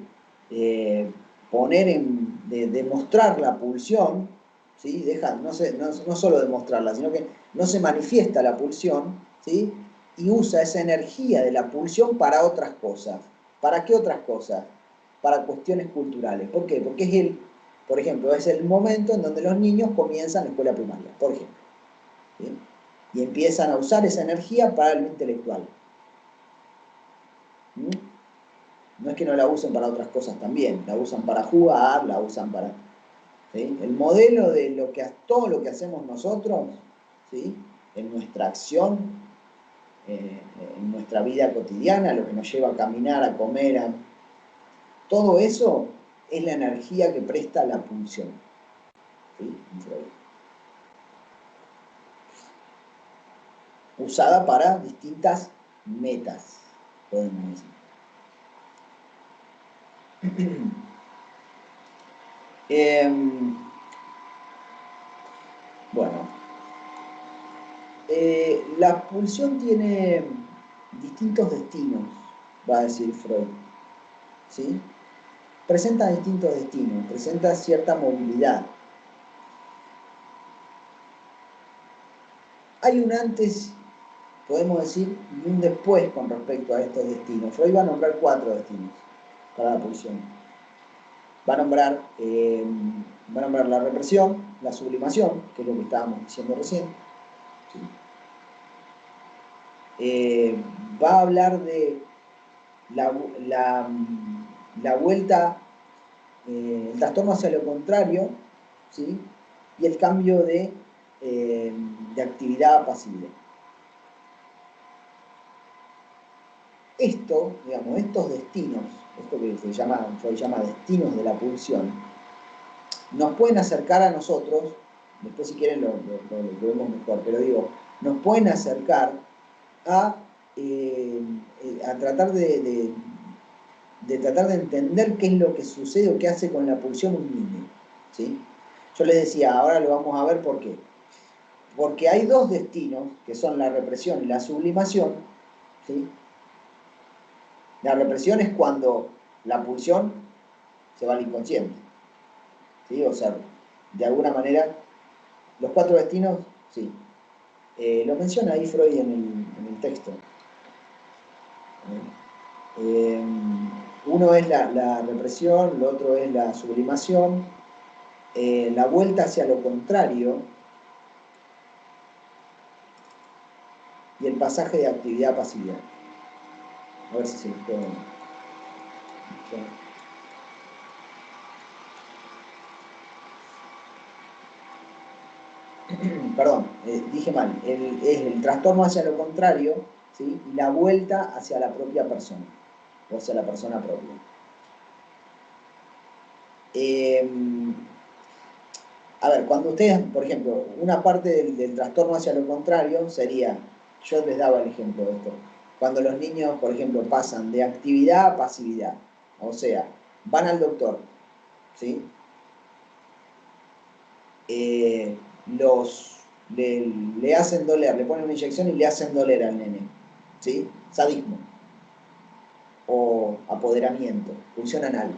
de mostrar la pulsión, ¿sí? Deja, no solo demostrarla, sino que no se manifiesta la pulsión, ¿sí? Y usa esa energía de la pulsión para otras cosas. ¿Para qué otras cosas? Para cuestiones culturales. ¿Por qué? Porque por ejemplo, es el momento en donde los niños comienzan la escuela primaria, por ejemplo, ¿sí? Y empiezan a usar esa energía para lo intelectual. ¿Mm? No es que no la usen para otras cosas también, la usan para jugar, la usan para... ¿sí? El modelo de todo lo que hacemos nosotros, ¿sí? En nuestra acción, en nuestra vida cotidiana, lo que nos lleva a caminar, a comer, todo eso es la energía que presta la pulsión. ¿Sí? Usada para distintas metas, podemos decir. Bueno, la pulsión tiene distintos destinos, va a decir Freud, ¿sí? Presenta distintos destinos, presenta cierta movilidad. Hay un antes, podemos decir, y un después con respecto a estos destinos. Freud va a nombrar 4 destinos para la pulsión. Va a nombrar la represión, la sublimación, que es lo que estábamos diciendo recién. ¿Sí? Va a hablar de la vuelta, el trastorno hacia lo contrario, ¿sí? Y el cambio de actividad apacible. Digamos, estos destinos, esto que se llama destinos de la pulsión, nos pueden acercar a nosotros, después si quieren lo vemos mejor, pero digo, nos pueden acercar a a tratar de tratar de entender qué es lo que sucede o qué hace con la pulsión un niño, ¿sí? Yo les decía, ahora lo vamos a ver por qué. Porque hay dos destinos, que son la represión y la sublimación, ¿sí? La represión es cuando la pulsión se va al inconsciente, ¿sí? O sea, de alguna manera, los cuatro destinos, sí. Lo menciona ahí Freud en el texto. Eh, uno es la represión, lo otro es la sublimación, la vuelta hacia lo contrario y el pasaje de actividad a pasividad. A ver si se puede. Perdón, dije mal, es el trastorno hacia lo contrario, ¿sí? Y la vuelta hacia la propia persona, o hacia la persona propia. A ver, cuando ustedes, por ejemplo, una parte del trastorno hacia lo contrario sería, yo les daba el ejemplo de esto, cuando los niños, por ejemplo, pasan de actividad a pasividad, o sea, van al doctor, ¿sí? Le hacen doler, le ponen una inyección y le hacen doler al nene, ¿sí? Sadismo o apoderamiento, pulsión anal.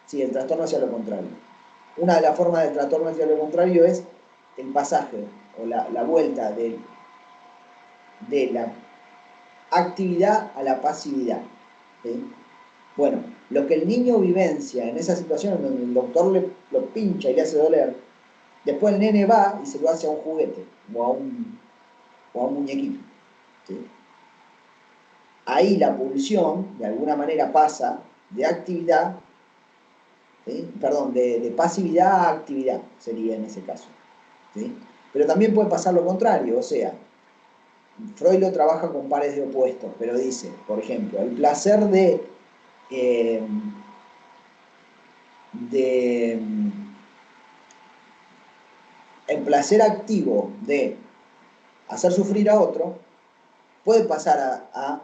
Sí, el trastorno hacia lo contrario. Una de las formas del trastorno hacia lo contrario es el pasaje o la vuelta de la actividad a la pasividad, ¿sí? Bueno, lo que el niño vivencia en esa situación en donde el doctor lo pincha y le hace doler, después el nene va y se lo hace a un juguete o a un muñequito, ¿sí? Ahí la pulsión, de alguna manera, pasa de actividad, ¿sí? Perdón, de pasividad a actividad, sería en ese caso, ¿sí? Pero también puede pasar lo contrario, o sea, Freud lo trabaja con pares de opuestos, pero dice, por ejemplo, el placer eh, el placer activo de hacer sufrir a otro puede pasar a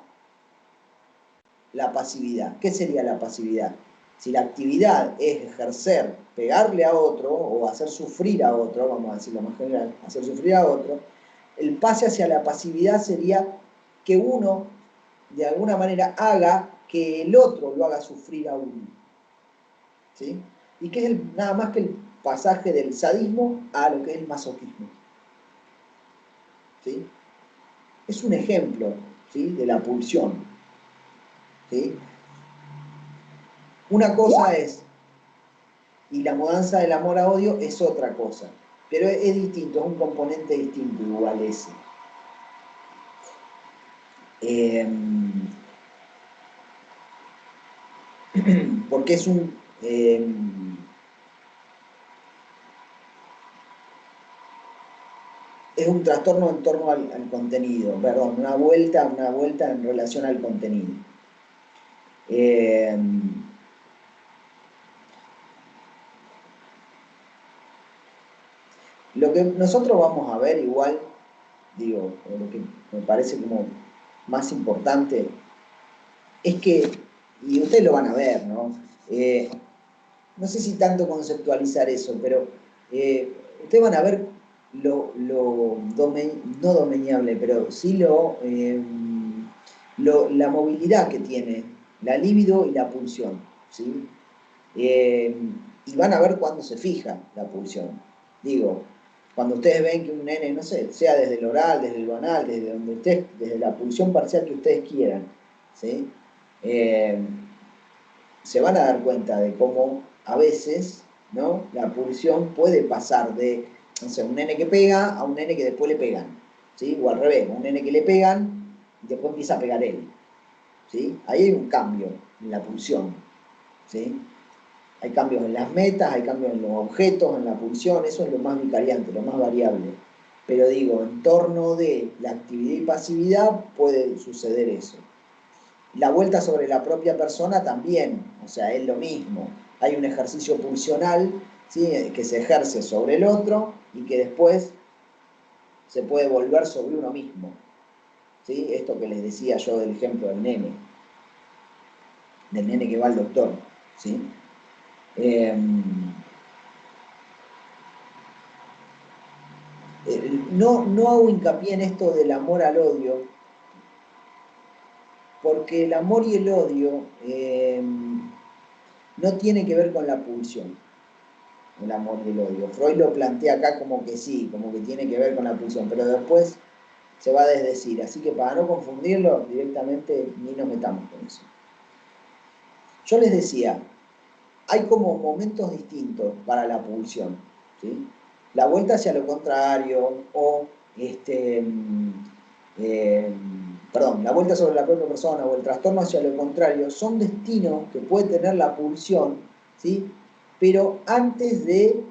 la pasividad. ¿Qué sería la pasividad? Si la actividad es ejercer, pegarle a otro o hacer sufrir a otro, vamos a decirlo más general, hacer sufrir a otro, el pase hacia la pasividad sería que uno, de alguna manera, haga que el otro lo haga sufrir a uno, ¿sí? Y que es nada más que el pasaje del sadismo a lo que es el masoquismo, ¿sí? Es un ejemplo, ¿sí?, de la pulsión, ¿sí? Una cosa es, y la mudanza del amor a odio es otra cosa, pero es distinto, es un componente distinto igual ese. Porque es un trastorno en torno al contenido, perdón, una vuelta en relación al contenido. Lo que nosotros vamos a ver igual, digo, lo que me parece como más importante, es que, y ustedes lo van a ver, ¿no? No sé si tanto conceptualizar eso, pero ustedes van a ver no domeniable, pero sí la movilidad que tiene la libido y la pulsión, ¿sí? Y van a ver cuándo se fija la pulsión. Digo, cuando ustedes ven que un nene, no sé, sea desde el oral, desde el banal, desde donde ustedes, desde la pulsión parcial que ustedes quieran, ¿sí? Se van a dar cuenta de cómo a veces, ¿no?, la pulsión puede pasar de, no sé, un nene que pega a un nene que después le pegan, ¿sí? O al revés, un nene que le pegan y después empieza a pegar él, ¿sí? Ahí hay un cambio en la pulsión, ¿sí? Hay cambios en las metas, hay cambios en los objetos, en la pulsión, eso es lo más vicariante, lo más variable. Pero digo, en torno de la actividad y pasividad puede suceder eso. La vuelta sobre la propia persona también, o sea, es lo mismo. Hay un ejercicio pulsional, ¿sí?, que se ejerce sobre el otro y que después se puede volver sobre uno mismo, ¿sí? Esto que les decía yo del ejemplo del nene que va al doctor, ¿sí? No hago hincapié en esto del amor al odio, porque el amor y el odio no tiene que ver con la pulsión, el amor y el odio. Freud lo plantea acá como que sí, como que tiene que ver con la pulsión, pero después se va a desdecir. Así que para no confundirlo, directamente ni nos metamos con eso. Yo les decía, hay como momentos distintos para la pulsión, ¿sí? La vuelta hacia lo contrario o la vuelta sobre la propia persona o el trastorno hacia lo contrario son destinos que puede tener la pulsión, ¿sí? Pero antes de,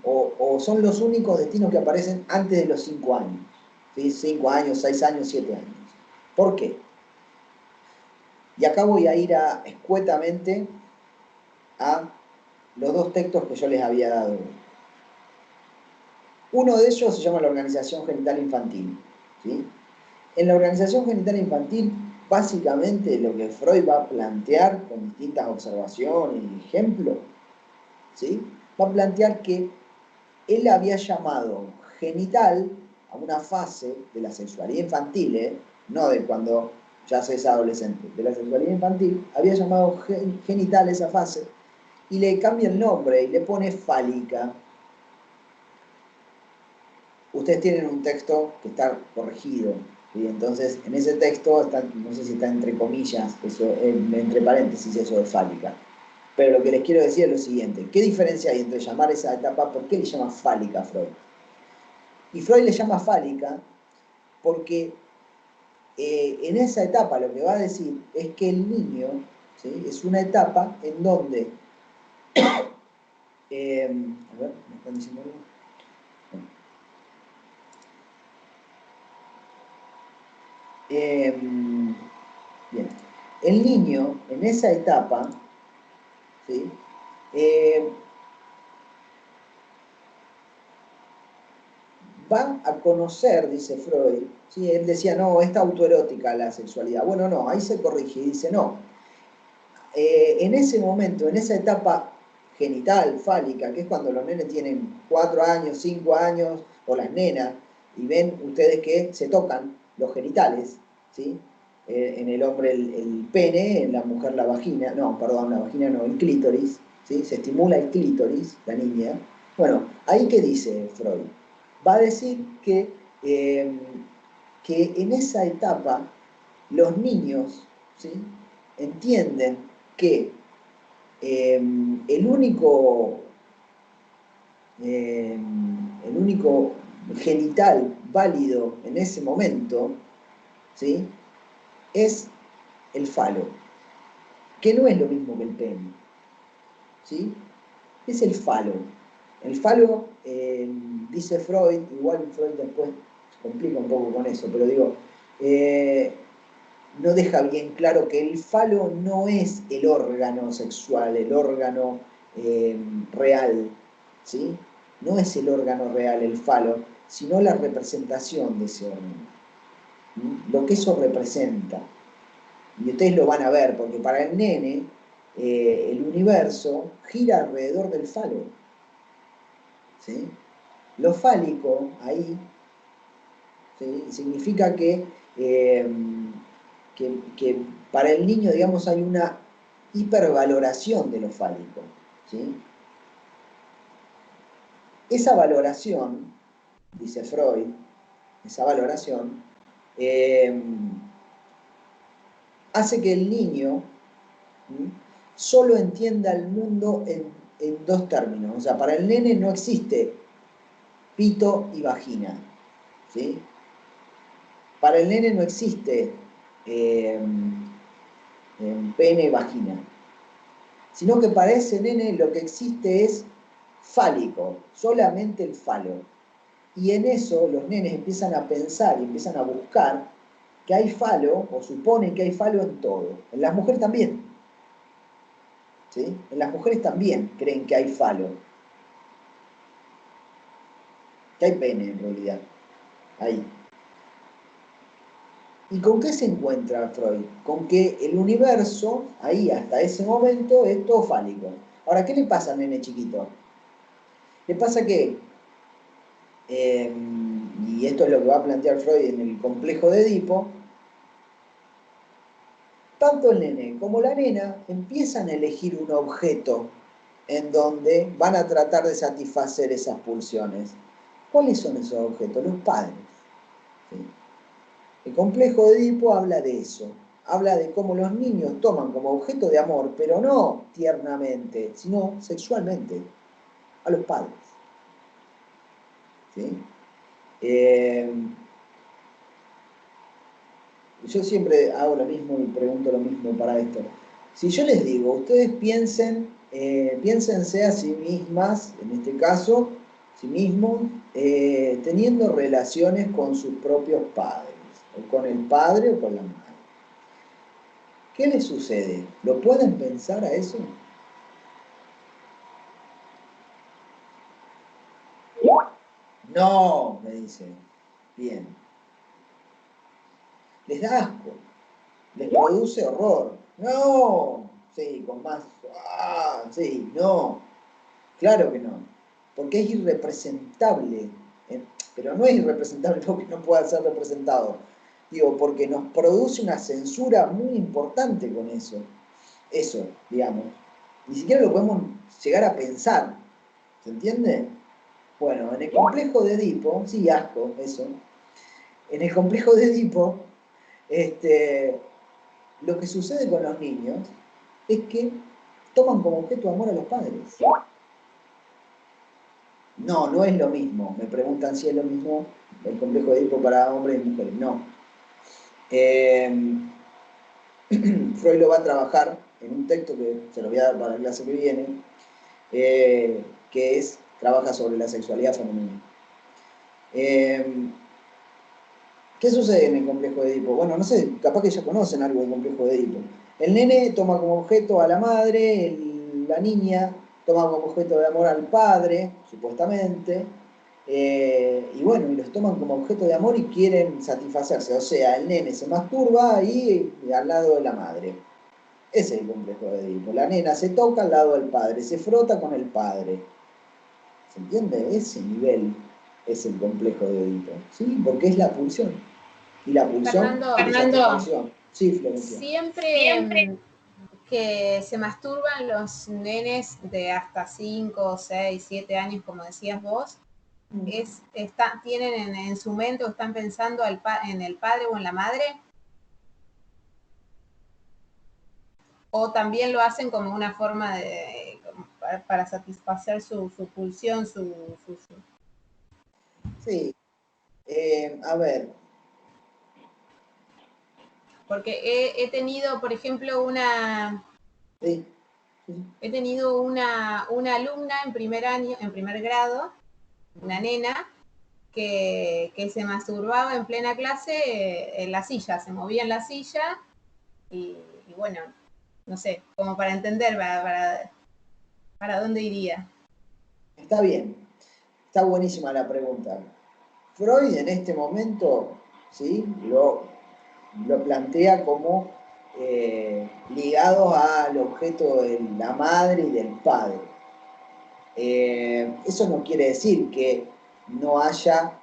o son los únicos destinos que aparecen antes de los 5 años, ¿sí? 5 años, 6 años, 7 años. ¿Por qué? Y acá voy a ir escuetamente a los dos textos que yo les había dado. Uno de ellos se llama la Organización Genital Infantil, ¿sí? En la Organización Genital Infantil, básicamente lo que Freud va a plantear con distintas observaciones y ejemplos, ¿sí? Va a plantear que él había llamado genital a una fase de la sexualidad infantil, no de cuando ya se es adolescente, de la sexualidad infantil, había llamado genital esa fase y le cambia el nombre y le pone fálica. Ustedes tienen un texto que está corregido, ¿sí? Entonces en ese texto, está, no sé si está entre comillas, eso, entre paréntesis eso de fálica. Pero lo que les quiero decir es lo siguiente, ¿qué diferencia hay entre llamar esa etapa, por qué le llama fálica a Freud? Y Freud le llama fálica porque en esa etapa lo que va a decir es que el niño, ¿sí? Es una etapa en donde, a ver, ¿me están diciendo algo? Bien, el niño en esa etapa, ¿sí? Va a conocer, dice Freud, ¿sí? Él decía, no, es autoerótica la sexualidad. Bueno, no, ahí se corrige y dice, no. En ese momento, en esa etapa genital, fálica, que es cuando los nenes tienen 4 años, 5 años, o las nenas, y ven ustedes que se tocan los genitales, ¿sí? En el hombre el pene, en la mujer la vagina, no, perdón, la vagina no, el clítoris, ¿sí? Se estimula el clítoris, la niña. Bueno, ahí qué dice Freud. Va a decir eh, que en esa etapa los niños, ¿sí? Entienden que el único eh, el único genital válido en ese momento, ¿sí? Es el falo, que no es lo mismo que el pene, ¿sí? Es el falo. El falo, dice Freud, igual Freud después se complica un poco con eso, pero digo, no deja bien claro que el falo no es el órgano sexual, el órgano real, ¿sí? No es el órgano real, el falo, sino la representación de ese órgano, ¿sí? Lo que eso representa. Y ustedes lo van a ver, porque para el nene el universo gira alrededor del falo, ¿sí? Lo fálico ahí, ¿sí? Significa que para el niño, digamos, hay una hipervaloración de lo fálico, ¿sí? Esa valoración, dice Freud, esa valoración, eh, hace que el niño, ¿sí? Solo entienda el mundo en dos términos. O sea, para el nene no existe pito y vagina, ¿sí? Para el nene no existe eh, pene y vagina, sino que para ese nene lo que existe es fálico, solamente el falo. Y en eso los nenes empiezan a pensar y empiezan a buscar que hay falo, o suponen que hay falo en todo. En las mujeres también, ¿sí? En las mujeres también creen que hay falo, que hay pene en realidad, ahí. ¿Y con qué se encuentra Freud? Con que el universo, ahí hasta ese momento, es todo fálico. Ahora, ¿qué le pasa al nene chiquito? Le pasa que, y esto es lo que va a plantear Freud en el complejo de Edipo, tanto el nene como la nena empiezan a elegir un objeto en donde van a tratar de satisfacer esas pulsiones. ¿Cuáles son esos objetos? Los padres. ¿Sí? El complejo de Edipo habla de eso. Habla de cómo los niños toman como objeto de amor, pero no tiernamente, sino sexualmente, a los padres. ¿Sí? Yo siempre hago lo mismo y pregunto lo mismo para esto. Si yo les digo, ustedes piénsense a sí mismas, en este caso, sí mismos, teniendo relaciones con sus propios padres, o con el padre o con la madre. ¿Qué les sucede? ¿Lo pueden pensar a eso? No, me dice. Bien. Les da asco, les produce horror. No, sí, con más. Ah, sí, no. Claro que no, porque es irrepresentable, pero no es irrepresentable porque no pueda ser representado, digo, porque nos produce una censura muy importante con eso, digamos. Ni siquiera lo podemos llegar a pensar, ¿se entiende? Bueno, en el complejo de Edipo, sí, asco, eso, en el complejo de Edipo, este, lo que sucede con los niños es que toman como objeto de amor a los padres. No, no es lo mismo. Me preguntan si es lo mismo el complejo de Edipo para hombres y mujeres. No. Eh, Freud lo va a trabajar en un texto que se lo voy a dar para la clase que viene, que trabaja sobre la sexualidad femenina. ¿Qué sucede en el complejo de Edipo? Bueno, no sé, capaz que ya conocen algo del complejo de Edipo. El nene toma como objeto a la madre, la niña toma como objeto de amor al padre, supuestamente, y bueno, y los toman como objeto de amor y quieren satisfacerse. O sea, el nene se masturba ahí al lado de la madre. Ese es el complejo de Edipo. La nena se toca al lado del padre, se frota con el padre. ¿Se entiende? Ese nivel es el complejo de Edipo. ¿Sí? Porque es la pulsión. Y la pulsión Fernando, de satisfacción. Sí, Florencia. siempre que se masturban los nenes de hasta 5, 6, 7 años, como decías vos, tienen en su mente o están pensando en el padre o en la madre, o también lo hacen como una forma para satisfacer su pulsión, su. Sí. A ver. Porque he tenido, por ejemplo, Sí. he tenido una alumna en primer grado, una nena, que se masturbaba en plena clase en la silla, se movía en la silla y bueno, no sé, como para entender para dónde iría. Está bien. Está buenísima la pregunta. Freud en este momento, ¿sí? Lo plantea como ligado al objeto de la madre y del padre. Eso no quiere decir que no haya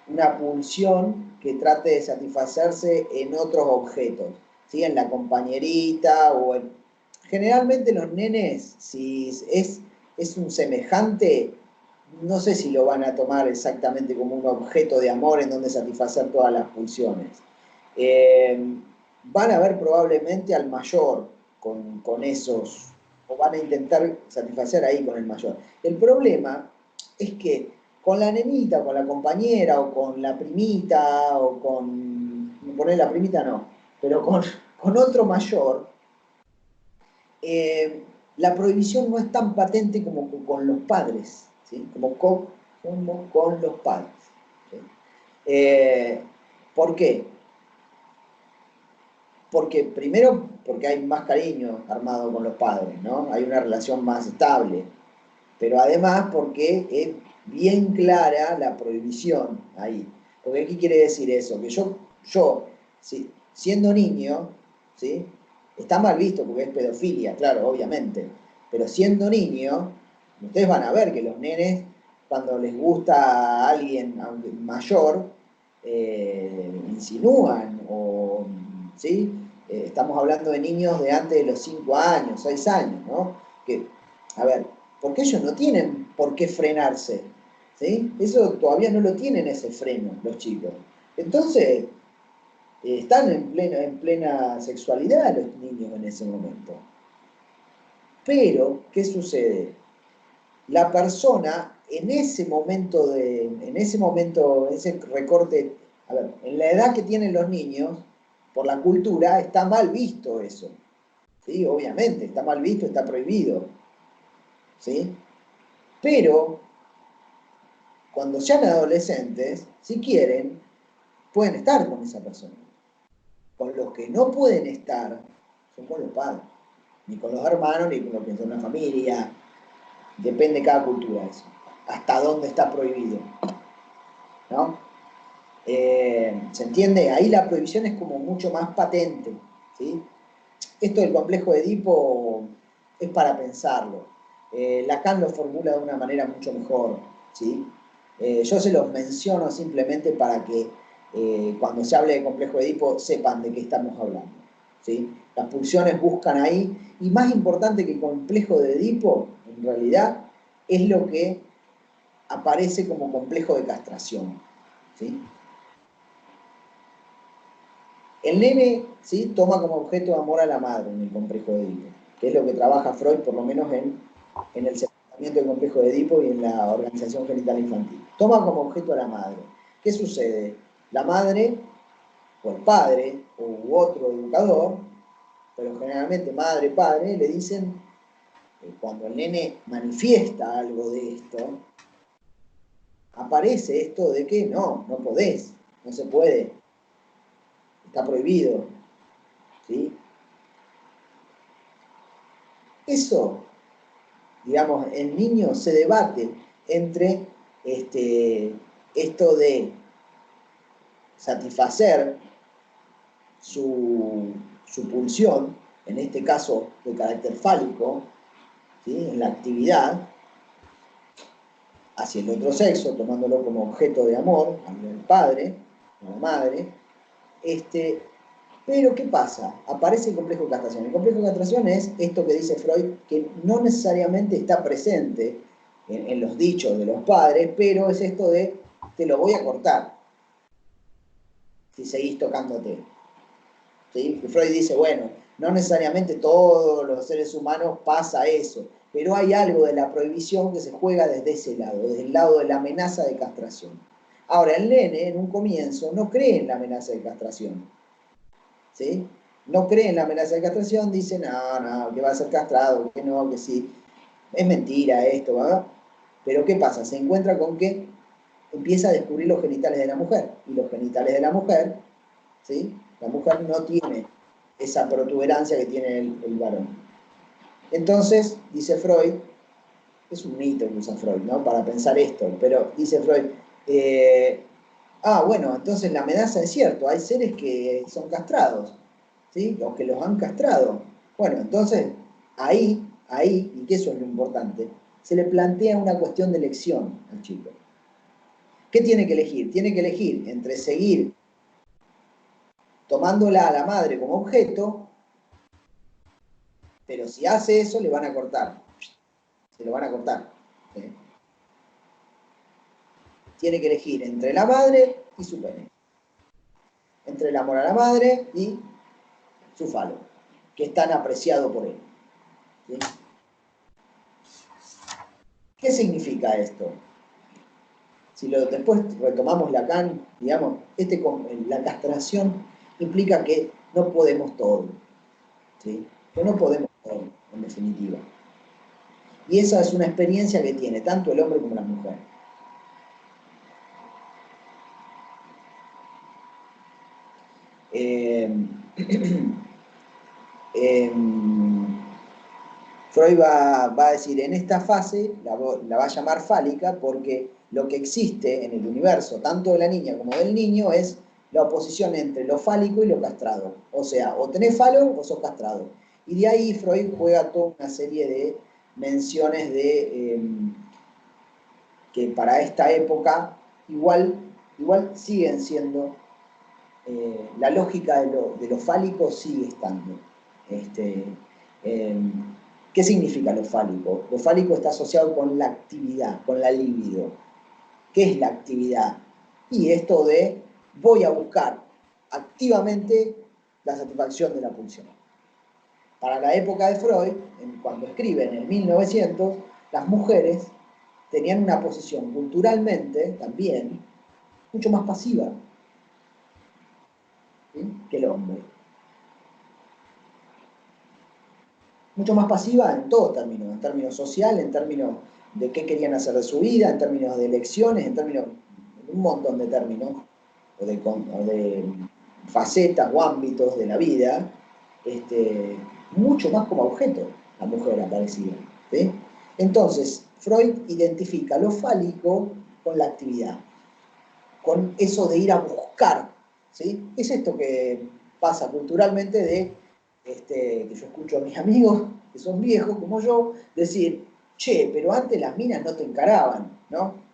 una pulsión que trate de satisfacerse en otros objetos, ¿sí? En la compañerita o en... Generalmente los nenes, si es un semejante, no sé si lo van a tomar exactamente como un objeto de amor en donde satisfacer todas las pulsiones. Van a ver probablemente al mayor con esos, o van a intentar satisfacer ahí con el mayor. El problema es que con la nenita, con la compañera, o con la primita, o poner la primita no, pero con otro mayor, la prohibición no es tan patente como con los padres, ¿sí? como con los padres. ¿Sí? ¿Por qué? Porque primero, porque hay más cariño armado con los padres, ¿no? Hay una relación más estable. Pero además porque es bien clara la prohibición ahí. Porque ¿qué quiere decir eso? Que yo yo, ¿sí? Siendo niño, ¿sí? Está mal visto porque es pedofilia, claro, obviamente, pero siendo niño, ustedes van a ver que los nenes, cuando les gusta a alguien aunque mayor, insinúan, o, ¿sí? Estamos hablando de niños de antes de los 5 años, 6 años, ¿no? Que, a ver, porque ellos no tienen por qué frenarse, ¿sí? Eso todavía no lo tienen ese freno los chicos. Entonces, están en plena sexualidad los niños en ese momento. Pero, ¿qué sucede? La persona en ese recorte, a ver, en la edad que tienen los niños, por la cultura, está mal visto eso. ¿Sí? Obviamente, está mal visto, está prohibido. ¿Sí? Pero, cuando sean adolescentes, si quieren, pueden estar con esa persona. Con los que no pueden estar son con los padres, ni con los hermanos, ni con los que son una familia. Depende de cada cultura eso. Hasta dónde está prohibido. ¿No? ¿Se entiende? Ahí la prohibición es como mucho más patente. ¿Sí? Esto del complejo de Edipo es para pensarlo. Lacan lo formula de una manera mucho mejor. ¿Sí? Yo se los menciono simplemente para que cuando se hable de complejo de Edipo sepan de qué estamos hablando. ¿Sí? Las pulsiones buscan ahí, y más importante que el complejo de Edipo, en realidad, es lo que aparece como complejo de castración. ¿Sí? El nene, ¿sí?, toma como objeto de amor a la madre en el complejo de Edipo, que es lo que trabaja Freud, por lo menos en el sepultamiento del complejo de Edipo y en la organización genital infantil. Toma como objeto a la madre. ¿Qué sucede? La madre, o el padre, u otro educador, pero generalmente madre, padre, le dicen, cuando el nene manifiesta algo de esto, aparece esto de que no podés, no se puede, está prohibido. ¿Sí? Eso, digamos, el niño se debate entre esto de satisfacer su pulsión, en este caso de carácter fálico, ¿sí?, en la actividad, hacia el otro sexo, tomándolo como objeto de amor, al padre, a la madre. Pero, ¿qué pasa? Aparece el complejo de castración. El complejo de castración es esto que dice Freud, que no necesariamente está presente en los dichos de los padres, pero es esto de, te lo voy a cortar si seguís tocándote. ¿Sí? Freud dice, bueno, no necesariamente todos los seres humanos pasa eso, pero hay algo de la prohibición que se juega desde ese lado, desde el lado de la amenaza de castración. Ahora, el nene, en un comienzo, no cree en la amenaza de castración. ¿Sí? No cree en la amenaza de castración, dice, no, que va a ser castrado, que no, que sí. Es mentira esto, ¿verdad? Pero ¿qué pasa? Se encuentra con que empieza a descubrir los genitales de la mujer. Y los genitales de la mujer, ¿sí?, la mujer no tiene esa protuberancia que tiene el varón. Entonces, dice Freud, es un mito que usa Freud, ¿no?, para pensar esto, pero dice Freud, bueno, entonces la amenaza es cierto, hay seres que son castrados, ¿sí?, o que los han castrado. Bueno, entonces, ahí, y que eso es lo importante, se le plantea una cuestión de elección al chico. ¿Qué tiene que elegir? Tiene que elegir entre seguir tomándola a la madre como objeto, pero si hace eso le van a cortar, se lo van a cortar. ¿Sí? Tiene que elegir entre la madre y su pene, entre el amor a la madre y su falo, que es tan apreciado por él. ¿Sí? ¿Qué significa esto? Si después retomamos Lacan, digamos, la castración implica que no podemos todo, ¿sí?, que no podemos todo, en definitiva. Y esa es una experiencia que tiene tanto el hombre como la mujer. Freud va a decir, en esta fase la va a llamar fálica porque lo que existe en el universo, tanto de la niña como del niño, es la oposición entre lo fálico y lo castrado. O sea, o tenés falo o sos castrado. Y de ahí Freud juega toda una serie de menciones de que para esta época igual siguen siendo, la lógica de lo fálico sigue estando. Eh, ¿Qué significa lo fálico? Lo fálico está asociado con la actividad, con la libido. ¿Qué es la actividad? Y esto de voy a buscar activamente la satisfacción de la pulsión. Para la época de Freud, cuando escribe en el 1900, las mujeres tenían una posición culturalmente también mucho más pasiva, ¿sí?, que el hombre. Mucho más pasiva en todo término, en términos sociales, en términos de qué querían hacer de su vida, en términos de elecciones, en términos de un montón de términos, o de facetas o ámbitos de la vida, mucho más como objeto la mujer aparecía, ¿sí? Entonces, Freud identifica lo fálico con la actividad, con eso de ir a buscar, ¿sí? Es esto que pasa culturalmente de, que yo escucho a mis amigos que son viejos como yo, decir, che, pero antes las minas no te encaraban, ¿no?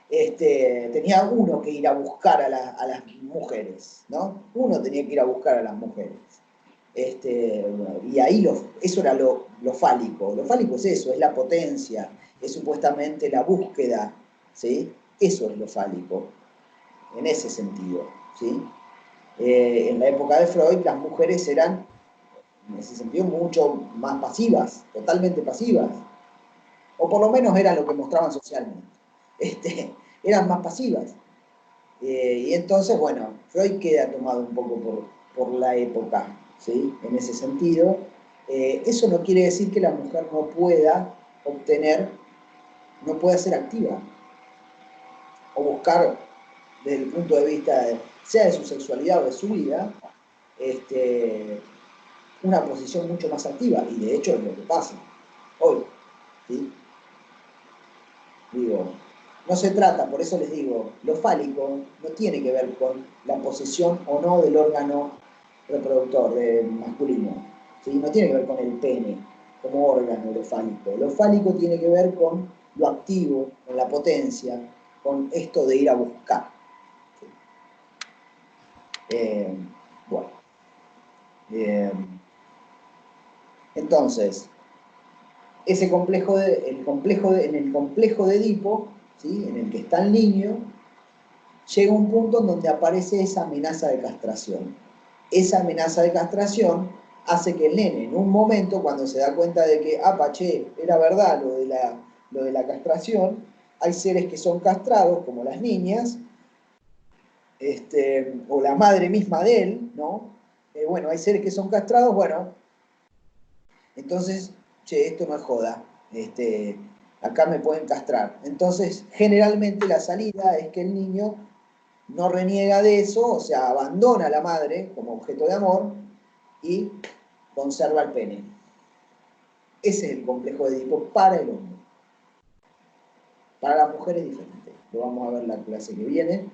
Tenía uno que ir a buscar a las mujeres, ¿no? Uno tenía que ir a buscar a las mujeres. Y ahí eso era lo fálico. Lo fálico es eso, es la potencia, es supuestamente la búsqueda, ¿sí? Eso es lo fálico, en ese sentido, ¿sí? En la época de Freud, las mujeres eran, en ese sentido, mucho más pasivas, totalmente pasivas. O por lo menos eran lo que mostraban socialmente. Eran más pasivas. Y entonces, bueno, Freud queda tomado un poco por la época, ¿sí?, en ese sentido. Eso no quiere decir que la mujer no pueda obtener, no pueda ser activa, o buscar desde el punto de vista, sea de su sexualidad o de su vida, una posición mucho más activa, y de hecho es lo que pasa hoy, ¿sí? Digo, no se trata, por eso les digo, lo fálico no tiene que ver con la posesión o no del órgano reproductor masculino, ¿sí? No tiene que ver con el pene como órgano, lo fálico. Lo fálico tiene que ver con lo activo, con la potencia, con esto de ir a buscar, ¿sí? Bueno. Entonces, ese complejo en el complejo de Edipo, ¿sí?, en el que está el niño, llega un punto en donde aparece esa amenaza de castración. Esa amenaza de castración hace que el nene, en un momento, cuando se da cuenta de que, che, era verdad lo de la castración, hay seres que son castrados, como las niñas, o la madre misma de él, ¿no? Bueno, hay seres que son castrados, bueno, entonces, che, esto no es joda, acá me pueden castrar. Entonces, generalmente la salida es que el niño no reniega de eso, o sea, abandona a la madre como objeto de amor y conserva el pene. Ese es el complejo de Edipo para el hombre. Para la mujer es diferente. Lo vamos a ver en la clase que viene,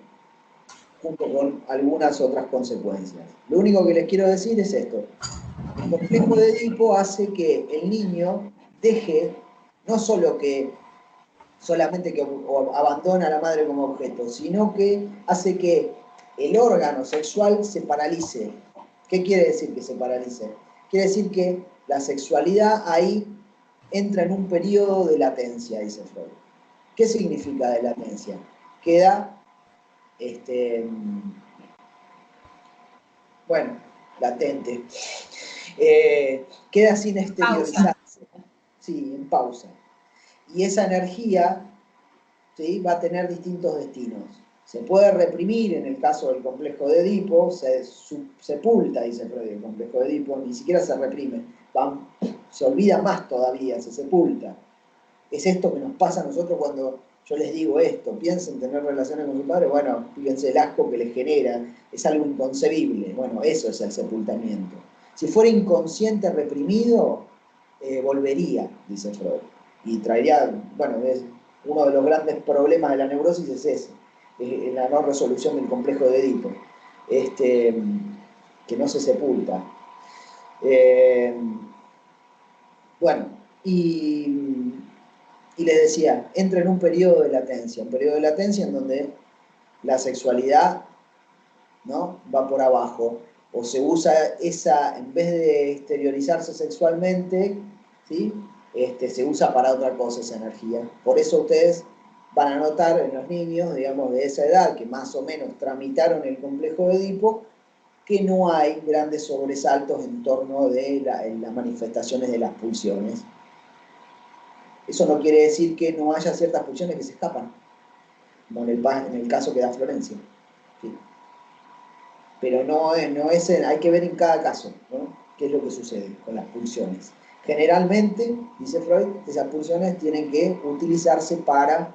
junto con algunas otras consecuencias. Lo único que les quiero decir es esto. El complejo de Edipo hace que el niño deje, no solo que solamente que abandona a la madre como objeto, sino que hace que el órgano sexual se paralice. ¿Qué quiere decir que se paralice? Quiere decir que la sexualidad ahí entra en un periodo de latencia, dice Freud. ¿Qué significa de latencia? Queda, bueno, latente. Queda sin exteriorizarse, sí, en pausa. Y esa energía, ¿sí?, va a tener distintos destinos. Se puede reprimir en el caso del complejo de Edipo, se sepulta, dice Freud, el complejo de Edipo, ni siquiera se reprime, se olvida más todavía, se sepulta. Es esto que nos pasa a nosotros cuando yo les digo esto, piensen tener relaciones con su padre, bueno, fíjense el asco que les genera, es algo inconcebible, bueno, eso es el sepultamiento. Si fuera inconsciente reprimido, volvería, dice Freud, y traería, bueno, uno de los grandes problemas de la neurosis es ese, en la no resolución del complejo de Edipo, que no se sepulta. Bueno, y les decía, entra en un periodo de latencia en donde la sexualidad, ¿no?, va por abajo, o se usa esa, en vez de exteriorizarse sexualmente, ¿sí?, se usa para otra cosa esa energía. Por eso ustedes van a notar en los niños, digamos, de esa edad, que más o menos tramitaron el complejo de Edipo, que no hay grandes sobresaltos en torno de las manifestaciones de las pulsiones. Eso no quiere decir que no haya ciertas pulsiones que se escapan, como en el caso que da Florencia. ¿Sí? Pero no es hay que ver en cada caso, ¿no?, qué es lo que sucede con las pulsiones. Generalmente, dice Freud, esas pulsiones tienen que utilizarse para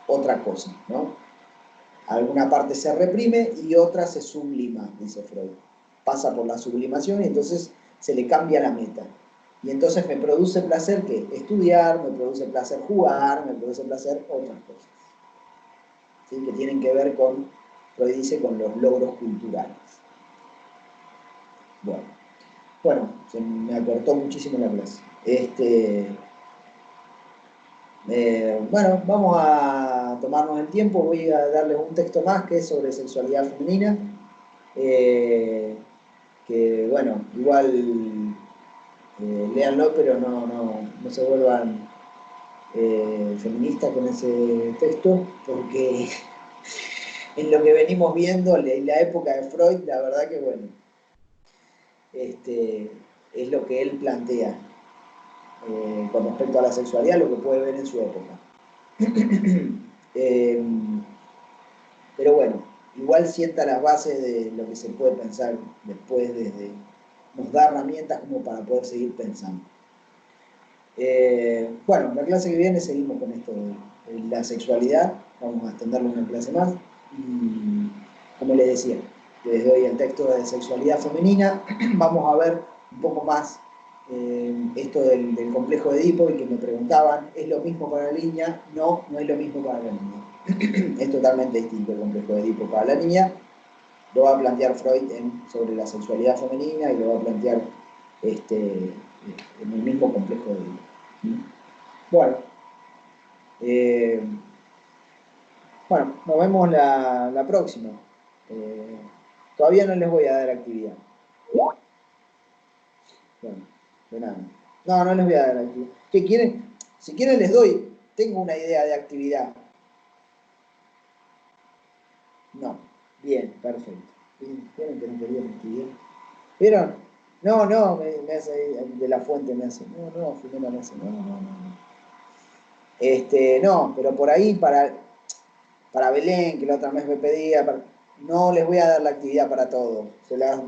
otra cosa, ¿no? Alguna parte se reprime y otra se sublima, dice Freud. Pasa por la sublimación y entonces se le cambia la meta. Y entonces me produce placer ¿qué? Estudiar, me produce placer jugar, me produce placer otras cosas. ¿Sí? Que tienen que ver con, Freud dice, con los logros culturales. Bueno, se me acortó muchísimo la clase. Bueno, vamos a tomarnos el tiempo, voy a darles un texto más que es sobre sexualidad femenina, que bueno, igual léanlo, pero no se vuelvan feministas con ese texto, porque en lo que venimos viendo, en la época de Freud, la verdad que bueno, es lo que él plantea con respecto a la sexualidad, lo que puede ver en su época. Pero bueno, igual sienta las bases de lo que se puede pensar después, nos da herramientas como para poder seguir pensando. Bueno, la clase que viene seguimos con esto de la sexualidad, vamos a extenderlo una clase más, y como les decía, les doy el texto de sexualidad femenina, vamos a ver un poco más esto del complejo de Edipo, y que me preguntaban, ¿es lo mismo para la niña? No, no es lo mismo para la niña. Es totalmente distinto el complejo de Edipo para la niña. Lo va a plantear Freud sobre la sexualidad femenina y lo va a plantear en el mismo complejo de Edipo. Bueno, nos vemos la próxima. Todavía no les voy a dar actividad. Bueno, de nada. No les voy a dar actividad. ¿Qué quieren? Si quieren les doy. Tengo una idea de actividad. No. Bien, perfecto. ¿Vieron que no querían actividad? ¿Vieron? No, me hace de la fuente, me hace. No, Filomena me hace. No. No, pero por ahí para Belén, que la otra vez me pedía, no les voy a dar la actividad para todo.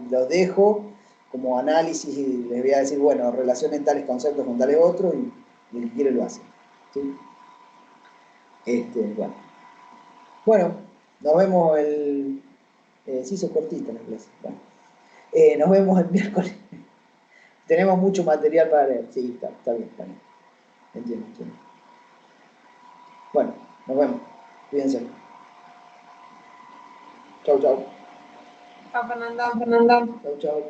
Los dejo como análisis y les voy a decir, bueno, relacionen tales conceptos con tales otros y el que quiere lo hace. ¿Sí? Bueno, nos vemos se hizo cortita la clase. Bueno, nos vemos el miércoles. Tenemos mucho material para leer. Sí, está bien. Entiendo. Bueno, nos vemos. Cuídense. Chau. Chao, Fernando. Chau.